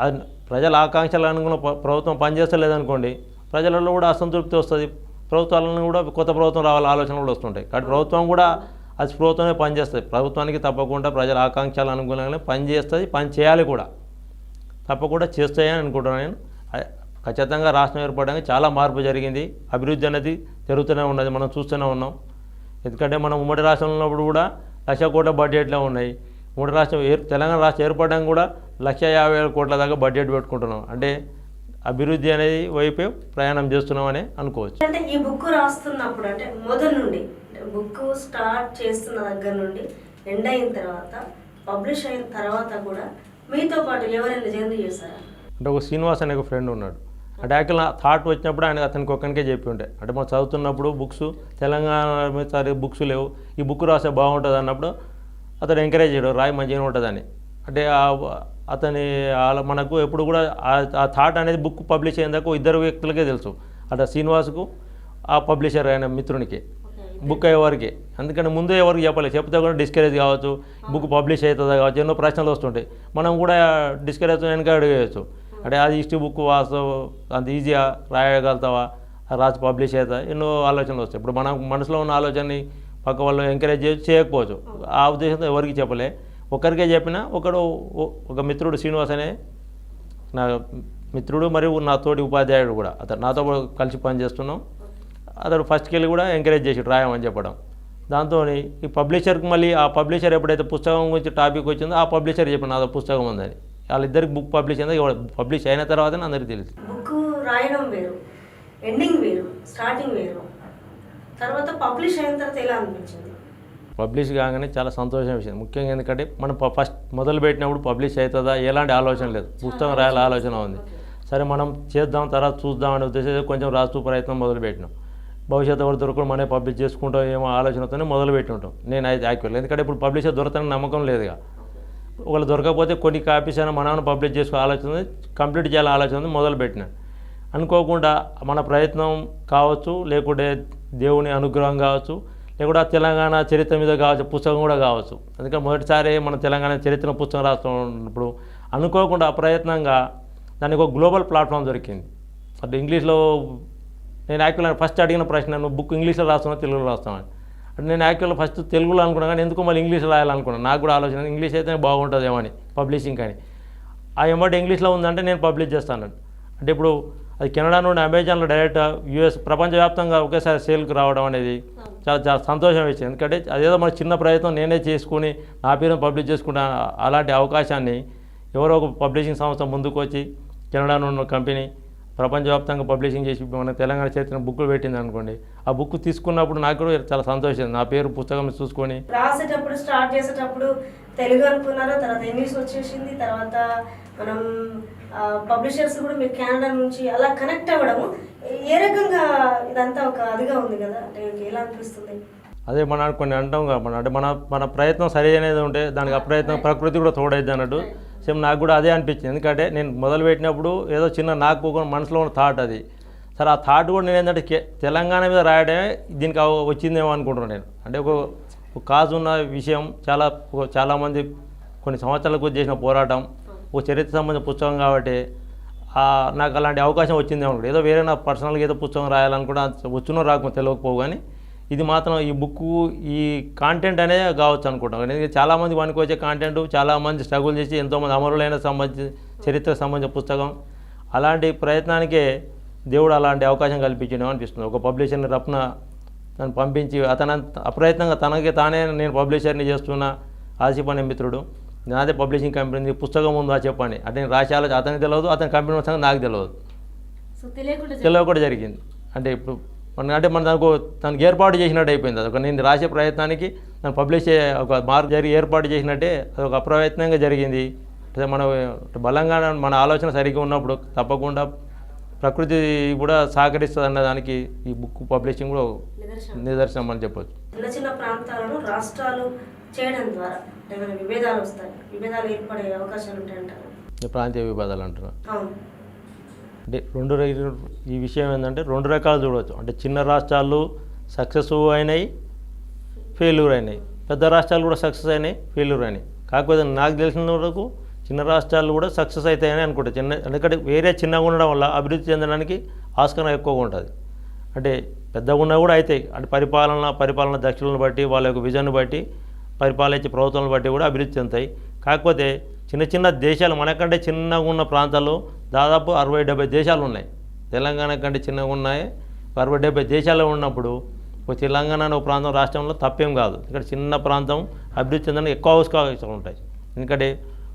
అది ప్రజల ఆకాంక్షలు అనుకున్న ప్రభుత్వం పనిచేస్తలేదనుకోండి, ప్రజలలో కూడా అసంతృప్తి వస్తుంది. ప్రభుత్వాలను కూడా కొత్త ప్రభుత్వం రావాల ఆలోచనలు కూడా వస్తుంటాయి. కాబట్టి ప్రభుత్వం కూడా అది ప్రభుత్వమే పనిచేస్తుంది. ప్రభుత్వానికి తప్పకుండా ప్రజల ఆకాంక్షలు అనుగుణంగానే పనిచేస్తుంది, పని చేయాలి కూడా, తప్పకుండా చేస్తాయని అనుకుంటున్నాను నేను. ఖచ్చితంగా రాష్ట్రం ఏర్పడడానికి చాలా మార్పు జరిగింది. అభివృద్ధి అనేది జరుగుతూనే ఉన్నది, మనం చూస్తూనే ఉన్నాం. ఎందుకంటే మనం ఉమ్మడి రాష్ట్రంలో ఉన్నప్పుడు కూడా 1,00,000 కోట్ల బడ్జెట్లో ఉన్నాయి. ఉమ్మడి రాష్ట్రం తెలంగాణ రాష్ట్రం ఏర్పడడానికి కూడా 1,50,000 కోట్ల దాకా బడ్జెట్ పెట్టుకుంటున్నాం. అంటే అభివృద్ధి అనేది వైపే ప్రయాణం చేస్తున్నామని అనుకోవచ్చు. అంటే ఈ బుక్ రాస్తున్నప్పుడు అంటే మొదలు నుండి బుక్ స్టార్ట్ చేస్తున్న దగ్గర నుండి ఎండ్ అయిన తర్వాత పబ్లిష్ అయిన తర్వాత కూడా మీతో పాటు ఎవరైనా జర్నీ చేస్తారా? అంటే ఒక శ్రీనివాస్ అనే ఒక ఫ్రెండ్ ఉన్నాడు. అంటే యాక్చువల్ థాట్ వచ్చినప్పుడు ఆయన అతనికి ఒక్కనికే చెప్పి ఉంటే, అంటే మనం చదువుతున్నప్పుడు బుక్స్ తెలంగాణ మీద సరే బుక్స్ లేవు, ఈ బుక్ రాస్తే బాగుంటుంది అన్నప్పుడు అతను ఎంకరేజ్ చేయడం, రాయి మంచిగా ఉంటుందని. అంటే అతని మనకు ఎప్పుడు కూడా ఆ థాట్ అనేది బుక్ పబ్లిష్ అయ్యేందుకు ఇద్దరు వ్యక్తులకే తెలుసు. అంటే శ్రీనివాస్కు, ఆ పబ్లిషర్ అయిన మిత్రునికి, బుక్ అయ్యేవారికి. అందుకని ముందే ఎవరికి చెప్పలేదు, చెప్తే కూడా డిస్కరేజ్ కావచ్చు, బుక్ పబ్లిష్ అవుతుందా కావచ్చు, ఎన్నో ప్రశ్నలు వస్తుంటాయి. మనం కూడా డిస్కరేజ్ వెనక అడిగేయచ్చు. అంటే అది హిస్టరీ బుక్ వాస్తవం అంత ఈజీగా రాయగలుగుతావా, రాసి పబ్లిష్ అవుతా, ఎన్నో ఆలోచనలు వస్తాయి. ఇప్పుడు మన మనసులో ఉన్న ఆలోచనని పక్క వాళ్ళు ఎంకరేజ్ చేయకపోవచ్చు. ఆ ఉద్దేశంతో ఎవరికి చెప్పలే, ఒకరికే చెప్పిన. ఒక మిత్రుడు శ్రీనివాస్ అనే నా మిత్రుడు మరియు నా తోటి ఉపాధ్యాయుడు కూడా, అతను నాతో కలిసి పనిచేస్తున్నాం. అతడు ఫస్ట్కి వెళ్ళి కూడా ఎంకరేజ్ చేసి రాయమని చెప్పడం. దాంతో ఈ పబ్లిషర్కి మళ్ళీ ఆ పబ్లిషర్ ఎప్పుడైతే పుస్తకం గురించి టాపిక్ వచ్చిందో ఆ పబ్లిషర్ చెప్పిన నాదో పుస్తకం ఉందని. వాళ్ళిద్దరికి బుక్ పబ్లిష్ అయిందో పబ్లిష్ అయిన తర్వాతనే అందరికీ తెలుసు. బుక్ రాయడం వేరు, ఎండింగ్ వేరు, స్టార్టింగ్ వేరు, తర్వాత పబ్లిష్ అయిన తర్వాత ఎలా అనిపించింది? పబ్లిష్ కాగానే చాలా సంతోషం విషయం. ముఖ్యంగా ఎందుకంటే మనం ఫస్ట్ మొదలు పెట్టినప్పుడు పబ్లిష్ అవుతుందా ఎలాంటి ఆలోచన లేదు, పుస్తకం రాయాల ఆలోచన ఉంది. సరే మనం చేద్దాం, తర్వాత చూద్దాం అనే ఉద్దేశంతో కొంచెం రాస్తూ ప్రయత్నం మొదలుపెట్టినాం. భవిష్యత్తు ఎవరు దొరకడం మనమే పబ్లిష్ చేసుకుంటాం ఏమో ఆలోచనతోనే మొదలుపెట్టి ఉంటాం. నేను అయితే యాక్చువల్ ఎందుకంటే ఇప్పుడు పబ్లిషర్ దొరకని నమ్మకం లేదుగా. ఒకళ్ళు దొరకకపోతే కొన్ని కాపీస్ అయినా మనం పబ్లిష్ చేసుకో ఆలోచన కంప్లీట్ చేయాలని ఆలోచన మొదలుపెట్టిన. అనుకోకుండా మన ప్రయత్నం కావచ్చు, లేకుంటే దేవుని అనుగ్రహం కావచ్చు, లేకుండా తెలంగాణ చరిత్ర మీద కావచ్చు, పుస్తకం కూడా కావచ్చు. అందుకని మొదటిసారి మన తెలంగాణ చరిత్ర పుస్తకం రాస్తున్నప్పుడు అనుకోకుండా అప్రయత్నంగా దానికి ఒక గ్లోబల్ ప్లాట్ఫామ్ దొరికింది. అటు ఇంగ్లీష్లో నేను యాక్చువల్గా ఫస్ట్ అడిగిన ప్రశ్న, నువ్వు బుక్ ఇంగ్లీష్లో రాస్తున్నా తెలుగులో రాస్తామని. అంటే నేను యాక్చువల్గా ఫస్ట్ తెలుగులో అనుకున్నాను, కానీ ఎందుకు మళ్ళీ ఇంగ్లీష్లో రాయాలనుకున్నాను. నాకు కూడా ఆలోచన ఇంగ్లీష్ అయితే బాగుంటుందేమో అని పబ్లిషింగ్. కానీ ఆ ఎంబడి ఇంగ్లీష్లో ఉందంటే నేను పబ్లిష్ చేస్తాను. అంటే ఇప్పుడు అది కెనడా నుండి అమెజాన్లో డైరెక్ట్ యూఎస్ ప్రపంచవ్యాప్తంగా ఒకేసారి సేల్కి రావడం అనేది చాలా చాలా సంతోషం ఇచ్చింది. ఎందుకంటే అదేదో మన చిన్న ప్రయత్నం నేనే చేసుకుని నా పేరును పబ్లిష్ చేసుకుంటా, అలాంటి అవకాశాన్ని ఎవరో ఒక పబ్లిషింగ్ సంస్థ ముందుకు వచ్చి కెనడా నుండి ఉన్న కంపెనీ ప్రపంచవ్యాప్తంగా పబ్లిషింగ్ చేసి మన తెలంగాణ చరిత్ర బుక్లు పెట్టింది అనుకోండి. ఆ బుక్ తీసుకున్నప్పుడు నాకు కూడా చాలా సంతోషం. నా పేరు పుస్తకం చూసుకొని రాసేటప్పుడు స్టార్ట్ చేసేటప్పుడు తెలుగు అనుకున్నారు, తర్వాత ఇంగ్లీష్ వచ్చేసింది, తర్వాత మనం పబ్లిషర్స్ కూడా మీరు కెనడా నుంచి అలా కనెక్ట్ అవ్వడము ఏ రకంగా ఇదంతా ఒక అదిగా ఉంది కదా, అంటే ఎలా అనిపిస్తుంది? అదే మన కొన్ని అంటాం కదా, అంటే మన ప్రయత్నం సరి అనేది ఉంటే దానికి అప్రయత్నం ప్రకృతి కూడా తోడైద్ది అన్నట్టు. సేమ్ నాకు కూడా అదే అనిపించింది. ఎందుకంటే నేను మొదలుపెట్టినప్పుడు ఏదో చిన్న నాకు మనసులో ఉన్న థాట్ అది. సరే ఆ థాట్ కూడా నేను ఏంటంటే తెలంగాణ మీద రాయడమే దీనికి వచ్చిందేమో అనుకుంటున్నాను నేను. అంటే ఒక కాజు ఉన్న విషయం, చాలామంది కొన్ని సంవత్సరాలకు చేసిన పోరాటం, ఒక చరిత్ర సంబంధించిన పుస్తకం కాబట్టి నాకు అలాంటి అవకాశం వచ్చిందేమో అనుకుంటా. ఏదో వేరే నా పర్సనల్గా ఏదో పుస్తకం రాయాలనుకుంటా, వచ్చినో రాకపోతే తెలియకపోవు. కానీ ఇది మాత్రం ఈ బుక్ ఈ కాంటెంట్ అనేది కావచ్చు అనుకుంటాం. ఎందుకంటే చాలామంది పనికి వచ్చే కాంటెంట్, చాలామంది స్ట్రగుల్ చేసి ఎంతోమంది అమరులైన సంబంధించి చరిత్రకు సంబంధించిన పుస్తకం. అలాంటి ప్రయత్నానికే దేవుడు అలాంటి అవకాశం కల్పించడం అనిపిస్తుంది. ఒక పబ్లిషర్ని రప్న నన్ను పంపించి అతను అప్రయత్నంగా తనకి తానే నేను పబ్లిషర్ని చేస్తున్న ఆసిఫ్ అనే మిత్రుడు, నాదే పబ్లిషింగ్ కంపెనీ, పుస్తకం ఉందా చెప్పండి అంటే నేను రాసే ఆలోచన అతనికి తెలియదు, అతని కంపెనీ సంగతి నాకు తెలియదు, తెలియకుండా జరిగింది. అంటే ఇప్పుడు మన తనకు ఏర్పాటు చేసినట్టు అయిపోయింది. అది నేను రాసే ప్రయత్నానికి నన్ను పబ్లిష్ ఒక మార్క్ ఏర్పాటు చేసినట్టే అది ఒక అప్రయత్నంగా జరిగింది. అదే మన బలంగా మన ఆలోచన సరిగ్గా ఉన్నప్పుడు తప్పకుండా ప్రకృతి కూడా సహకరిస్తుంది అన్నదానికి ఈ బుక్ పబ్లిషింగ్ కూడా నిదర్శనం అని చెప్పొచ్చు. చిన్న చిన్న ప్రాంతాలను రాష్ట్రాలు చేయడం ద్వారా ఏమైనా విభేదాలు వస్తాయి, విభేదాలు ఏర్పడే అవకాశాలు ఉంటాయంటారు. ప్రాంతీయ విభేదాలు అంటారు. అవును, అంటే ఈ విషయం ఏంటంటే రెండు రకాలు చూడవచ్చు. అంటే చిన్న రాష్ట్రాలు సక్సెస్ అయినాయి, ఫెయిల్యూర్ అయినాయి. పెద్ద రాష్ట్రాలు కూడా సక్సెస్ అయినాయి, ఫెయిల్యూర్ అయినాయి. కాకపోతే నాకు తెలిసిన వరకు చిన్న రాష్ట్రాలు కూడా సక్సెస్ అవుతాయని అనుకుంటా. ఎందుకంటే వేరే చిన్నగా ఉండడం వల్ల అభివృద్ధి చెందడానికి ఆస్కారం ఎక్కువగా ఉంటుంది. అంటే పెద్దగా ఉన్నా కూడా అవుతాయి. అంటే పరిపాలన దక్షులను బట్టి, వాళ్ళ యొక్క విజన్ బట్టి, పరిపాలించే ప్రభుత్వాలను బట్టి కూడా అభివృద్ధి చెందుతాయి. కాకపోతే చిన్న దేశాలు, మనకంటే చిన్నగా ఉన్న ప్రాంతాల్లో దాదాపు 60-70 దేశాలు ఉన్నాయి. తెలంగాణ కంటే చిన్నగా ఉన్నాయి 60-70 దేశాలు ఉన్నప్పుడు ఒక తెలంగాణ అనే ఒక ప్రాంతం రాష్ట్రంలో తప్పేం కాదు. ఇక్కడ చిన్న ప్రాంతం అభివృద్ధి చెందడానికి ఎక్కువ అవకాశాలు ఉంటాయి. ఎందుకంటే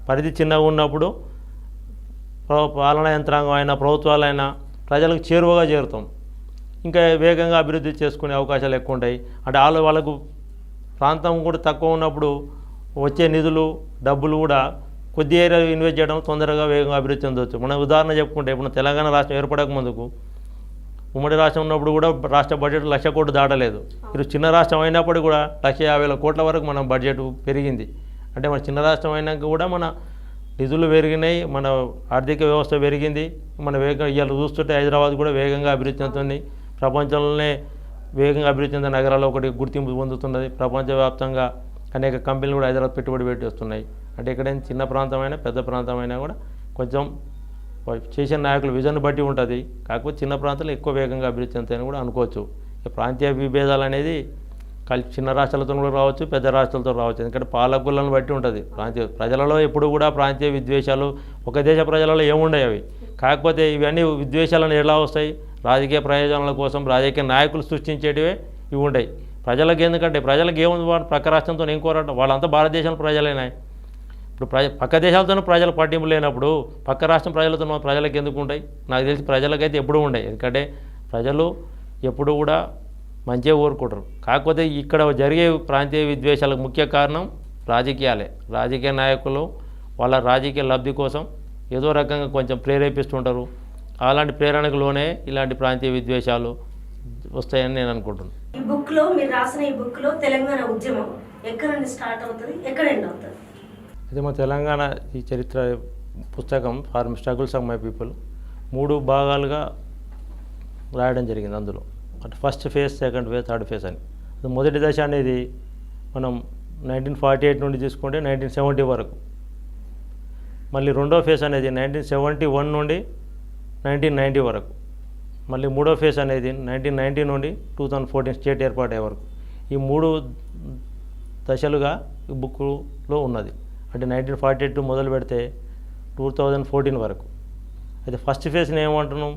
పరిధి చిన్నగా ఉన్నప్పుడు పాలనా యంత్రాంగం అయినా ప్రభుత్వాలైనా ప్రజలకు చేరువగా చేరుతాం, ఇంకా వేగంగా అభివృద్ధి చేసుకునే అవకాశాలు ఎక్కువ ఉంటాయి. అంటే వాళ్ళకు ప్రాంతం కూడా తక్కువ ఉన్నప్పుడు వచ్చే నిధులు డబ్బులు కూడా కొద్ది ఏరియా ఇన్వెస్ట్ చేయడం తొందరగా వేగంగా అభివృద్ధి చెందవచ్చు. మనం ఉదాహరణ చెప్పుకుంటే ఇప్పుడు తెలంగాణ రాష్ట్రం ఏర్పడక ముందుకు ఉమ్మడి రాష్ట్రం ఉన్నప్పుడు కూడా రాష్ట్ర బడ్జెట్ 1,00,000 కోట్లు దాటలేదు. ఇది చిన్న రాష్ట్రం అయినప్పుడు కూడా 1,50,000 కోట్ల వరకు మన బడ్జెట్ పెరిగింది. అంటే మన చిన్న రాష్ట్రం అయినాక కూడా మన నిధులు పెరిగినాయి, మన ఆర్థిక వ్యవస్థ పెరిగింది. మన ఇవాళ చూస్తుంటే హైదరాబాద్ కూడా వేగంగా అభివృద్ధి చెందుతుంది. ప్రపంచంలోనే వేగంగా అభివృద్ధి చెందిన నగరాల్లో ఒకటి గుర్తింపు పొందుతున్నది. ప్రపంచవ్యాప్తంగా అనేక కంపెనీలు కూడా హైదరాబాద్ పెట్టుబడి పెట్టి వస్తున్నాయి. అంటే ఎక్కడైనా చిన్న ప్రాంతమైనా పెద్ద ప్రాంతమైనా కూడా కొంచెం చేసిన నాయకుల విజన్ బట్టి ఉంటుంది. కాకపోతే చిన్న ప్రాంతాలు ఎక్కువ వేగంగా అభివృద్ధి చెందుతాయని కూడా అనుకోవచ్చు. ప్రాంతీయ విభేదాలు అనేది చిన్న రాష్ట్రాలతో కూడా రావచ్చు, పెద్ద రాష్ట్రాలతో రావచ్చు. ఎందుకంటే పాలకులను బట్టి ఉంటుంది. ప్రజలలో ఎప్పుడు కూడా ప్రాంతీయ విద్వేషాలు ఒక దేశ ప్రజలలో ఏముండవు అవి. కాకపోతే ఇవన్నీ విద్వేషాలను ఎలా వస్తాయి? రాజకీయ ప్రయోజనాల కోసం రాజకీయ నాయకులు సృష్టించేటివే ఇవి ఉంటాయి. ప్రజలకు ఎందుకంటే ప్రజలకు ఏముంది, వాళ్ళు పక్క రాష్ట్రంతో ఏం కోరటం, వాళ్ళంతా భారతదేశంలో ప్రజలైనాయి. ఇప్పుడు పక్క దేశాలతోనూ ప్రజలు పట్టింపు లేనప్పుడు పక్క రాష్ట్రం ప్రజలతో ప్రజలకు ఎందుకు ఉంటాయి? నాకు తెలిసి ప్రజలకైతే ఎప్పుడూ ఉంటాయి. ఎందుకంటే ప్రజలు ఎప్పుడు కూడా మంచిగా కోరుకుంటారు. కాకపోతే ఇక్కడ జరిగే ప్రాంతీయ విద్వేషాలకు ముఖ్య కారణం రాజకీయాలే. రాజకీయ నాయకులు వాళ్ళ రాజకీయ లబ్ధి కోసం ఏదో రకంగా కొంచెం ప్రేరేపిస్తుంటారు. అలాంటి ప్రేరణకులోనే ఇలాంటి ప్రాంతీయ విద్వేషాలు వస్తాయని నేను అనుకుంటున్నాను. ఈ బుక్లో మీరు రాసిన ఈ బుక్లో తెలంగాణ ఉద్యమం ఎక్కడ నుండి స్టార్ట్ అవుతుంది, ఎక్కడ ఎండ్ అవుతుంది? అయితే మా తెలంగాణ ఈ చరిత్ర పుస్తకం for struggles of my people 3 భాగాలుగా రాయడం జరిగింది. అందులో అంటే first phase, second phase, third phase అని. మొదటి దశ అనేది మనం 1948 నుండి తీసుకుంటే 1970 వరకు. మళ్ళీ రెండో ఫేజ్ అనేది 1971 నుండి 1990 వరకు. మళ్ళీ మూడో ఫేజ్ అనేది 1990 నుండి 2014 స్టేట్ ఏర్పాటయ్యే వరకు. ఈ 3 దశలుగా ఈ బుక్లో ఉన్నది. అంటే 1948 మొదలు పెడితే 2014 వరకు. అయితే ఫస్ట్ ఫేజ్ని ఏమంటున్నాం?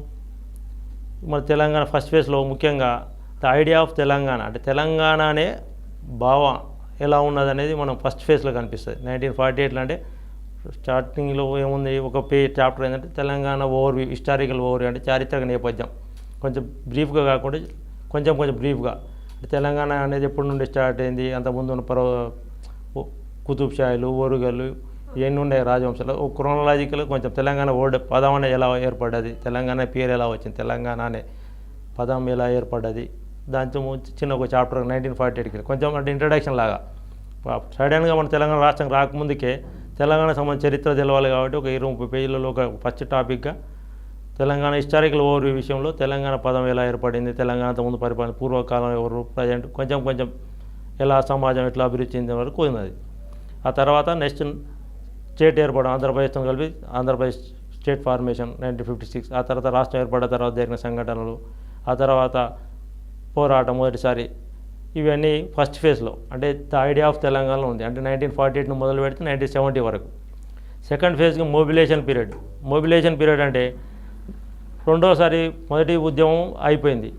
మన తెలంగాణ ఫస్ట్ ఫేజ్లో ముఖ్యంగా ద ఐడియా ఆఫ్ తెలంగాణ, అంటే తెలంగాణ అనే భావం ఎలా ఉన్నది అనేది మనం ఫస్ట్ ఫేజ్లో కనిపిస్తుంది. 1948 అంటే స్టార్టింగ్లో ఏముంది, ఒక చాప్టర్ ఏంటంటే తెలంగాణ ఓవర్వ్యూ, హిస్టారికల్ ఓవర్వ్యూ, అంటే చారిత్రక నేపథ్యం. కొంచెం బ్రీఫ్గా కాకుండా కొంచెం బ్రీఫ్గా తెలంగాణ అనేది ఎప్పటి నుండి స్టార్ట్ అయింది, అంతకుముందు ఉన్న కుతుబ్ షాయిలు, ఓరుగలు ఇవన్నీ ఉన్నాయి రాజవంశాలు. క్రోనలాజికల్ కొంచెం తెలంగాణ వర్డ్ పదం అనేది ఎలా ఏర్పడ్డది, తెలంగాణ పేరు ఎలా వచ్చింది, తెలంగాణ అనే పదం ఎలా ఏర్పడ్డది, దాంతో చిన్న ఒక చాప్టర్ 1948కి కొంచెం అంటే ఇంట్రడక్షన్ లాగా. సడన్గా మన తెలంగాణ రాష్ట్రం రాకముందుకే తెలంగాణ సంబంధించిన చరిత్ర తెలవాలి కాబట్టి ఒక 20-30 పేజీలలో ఒక ఫస్ట్ టాపిక్గా తెలంగాణ హిస్టారికల్ ఓవర్వ్యూ విషయంలో తెలంగాణ పదం ఎలా ఏర్పడింది, తెలంగాణతో ముందు పరిపాలన, పూర్వకాలం ఎవరు, ప్రజెంట్ కొంచెం ఎలా సమాజం ఎట్లా అభివృద్ధి చెందిన వరకు ఉన్నది. ఆ తర్వాత నెక్స్ట్ స్టేట్ ఏర్పడడం, ఆంధ్రప్రదేశ్తో కలిపి ఆంధ్రప్రదేశ్ స్టేట్ ఫార్మేషన్ 1956. ఆ తర్వాత రాష్ట్రం ఏర్పడిన తర్వాత జరిగిన సంఘటనలు, ఆ తర్వాత పోరాటం మొదటిసారి, ఇవన్నీ ఫస్ట్ ఫేజ్లో అంటే ద ఐడియా ఆఫ్ తెలంగాణలో ఉంది. అంటే 1948 మొదలు పెడితే 1970 వరకు. సెకండ్ ఫేజ్కి మొబిలైజేషన్ పీరియడ్. మొబిలైజేషన్ పీరియడ్ అంటే రెండోసారి మొదటి ఉద్యమం అయిపోయింది.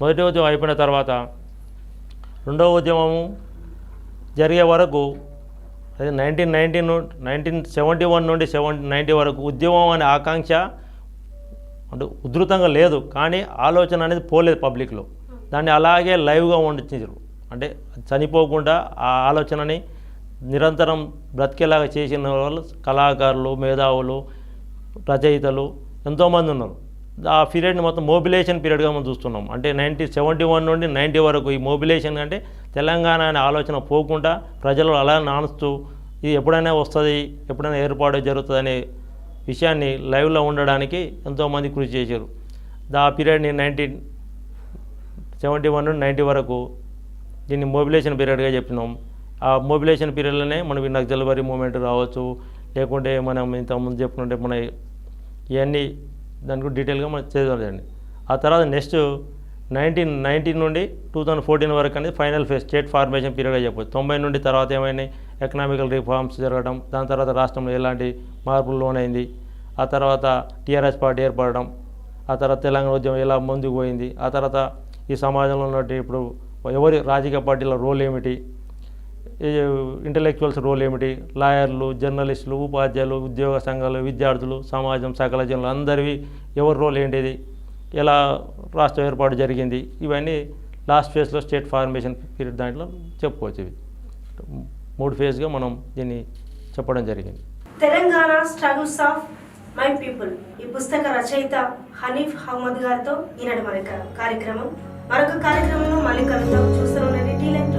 మొదటి ఉద్యమం అయిపోయిన తర్వాత రెండవ ఉద్యమం జరిగే వరకు, అదే 1971 నుండి 1990 వరకు ఉద్యమం అనే ఆకాంక్ష అంటే ఉధృతంగా లేదు, కానీ ఆలోచన అనేది పోలేదు పబ్లిక్లో. దాన్ని అలాగే లైవ్గా ఉండించారు. అంటే చనిపోకుండా ఆ ఆలోచనని నిరంతరం బ్రతికేలాగా చేసిన వాళ్ళు కళాకారులు, మేధావులు, రచయితలు ఎంతోమంది ఉన్నారు. ఆ పీరియడ్ని మొత్తం మొబిలైజేషన్ పీరియడ్గా మనం చూస్తున్నాం. అంటే 1971 నుండి 90 వరకు ఈ మొబిలైజేషన్ అంటే తెలంగాణ అనే ఆలోచన పోకుండా ప్రజలు అలా నానుస్తూ ఇది ఎప్పుడైనా వస్తుంది, ఎప్పుడైనా ఏర్పాటు జరుగుతుందని విషయాన్ని లైవ్లో ఉండడానికి ఎంతోమంది కృషి చేశారు. ఆ పీరియడ్ని 1971 నుండి 90 వరకు దీన్ని మొబిలైజేషన్ పీరియడ్గా చెప్పినాం. ఆ మొబిలైజేషన్ పీరియడ్లోనే మనకి నక్సల్బరీ మూమెంట్ రావచ్చు, లేకుంటే మనం ఇంతకుముందు చెప్పుకుంటే మన ఇవన్నీ దానికి డీటెయిల్గా మనం చదవండి. ఆ తర్వాత నెక్స్ట్ 1990 నుండి 2014 వరకు అనేది ఫైనల్ ఫేజ్ స్టేట్ ఫార్మేషన్ పీరియడ్గా చెప్పవచ్చు. 90 నుండి తర్వాత ఏమైనా ఎకనామికల్ రిఫార్మ్స్ జరగడం, దాని తర్వాత రాష్ట్రంలో ఎలాంటి మార్పులు లోనైంది, ఆ తర్వాత టీఆర్ఎస్ పార్టీ ఏర్పడడం, ఆ తర్వాత తెలంగాణ ఉద్యమం ఎలా ముందుకు పోయింది, ఆ తర్వాత ఈ సమాజంలో ఉన్నట్టు ఇప్పుడు ఎవరి రాజకీయ పార్టీల రోల్ ఏమిటి, ఇంటలెక్చువల్స్ రోల్ ఏమిటి, లాయర్లు, జర్నలిస్టులు, ఉపాధ్యాయులు, ఉద్యోగ సంఘాలు, విద్యార్థులు, సమాజం, సకల జనులు అందరివి ఎవరి రోల్ ఏంటిది, ఎలా రాష్ట్ర ఏర్పాటు జరిగింది, ఇవన్నీ లాస్ట్ ఫేజ్లో స్టేట్ ఫార్మేషన్ పీరియడ్ దాంట్లో చెప్పుకోవచ్చు. ఇవి 3 ఫేజ్గా మనం దీన్ని చెప్పడం జరిగింది. Telangana struggles of my people ఈ పుస్తక రచయిత హనీఫ్ అహ్మద్ గారితో ఈనాడు మన కార్యక్రమం. మరొక కార్యక్రమంలో మళ్ళీ కలుద్దాం. చూస్తూ ఉండండి టీ లైన్.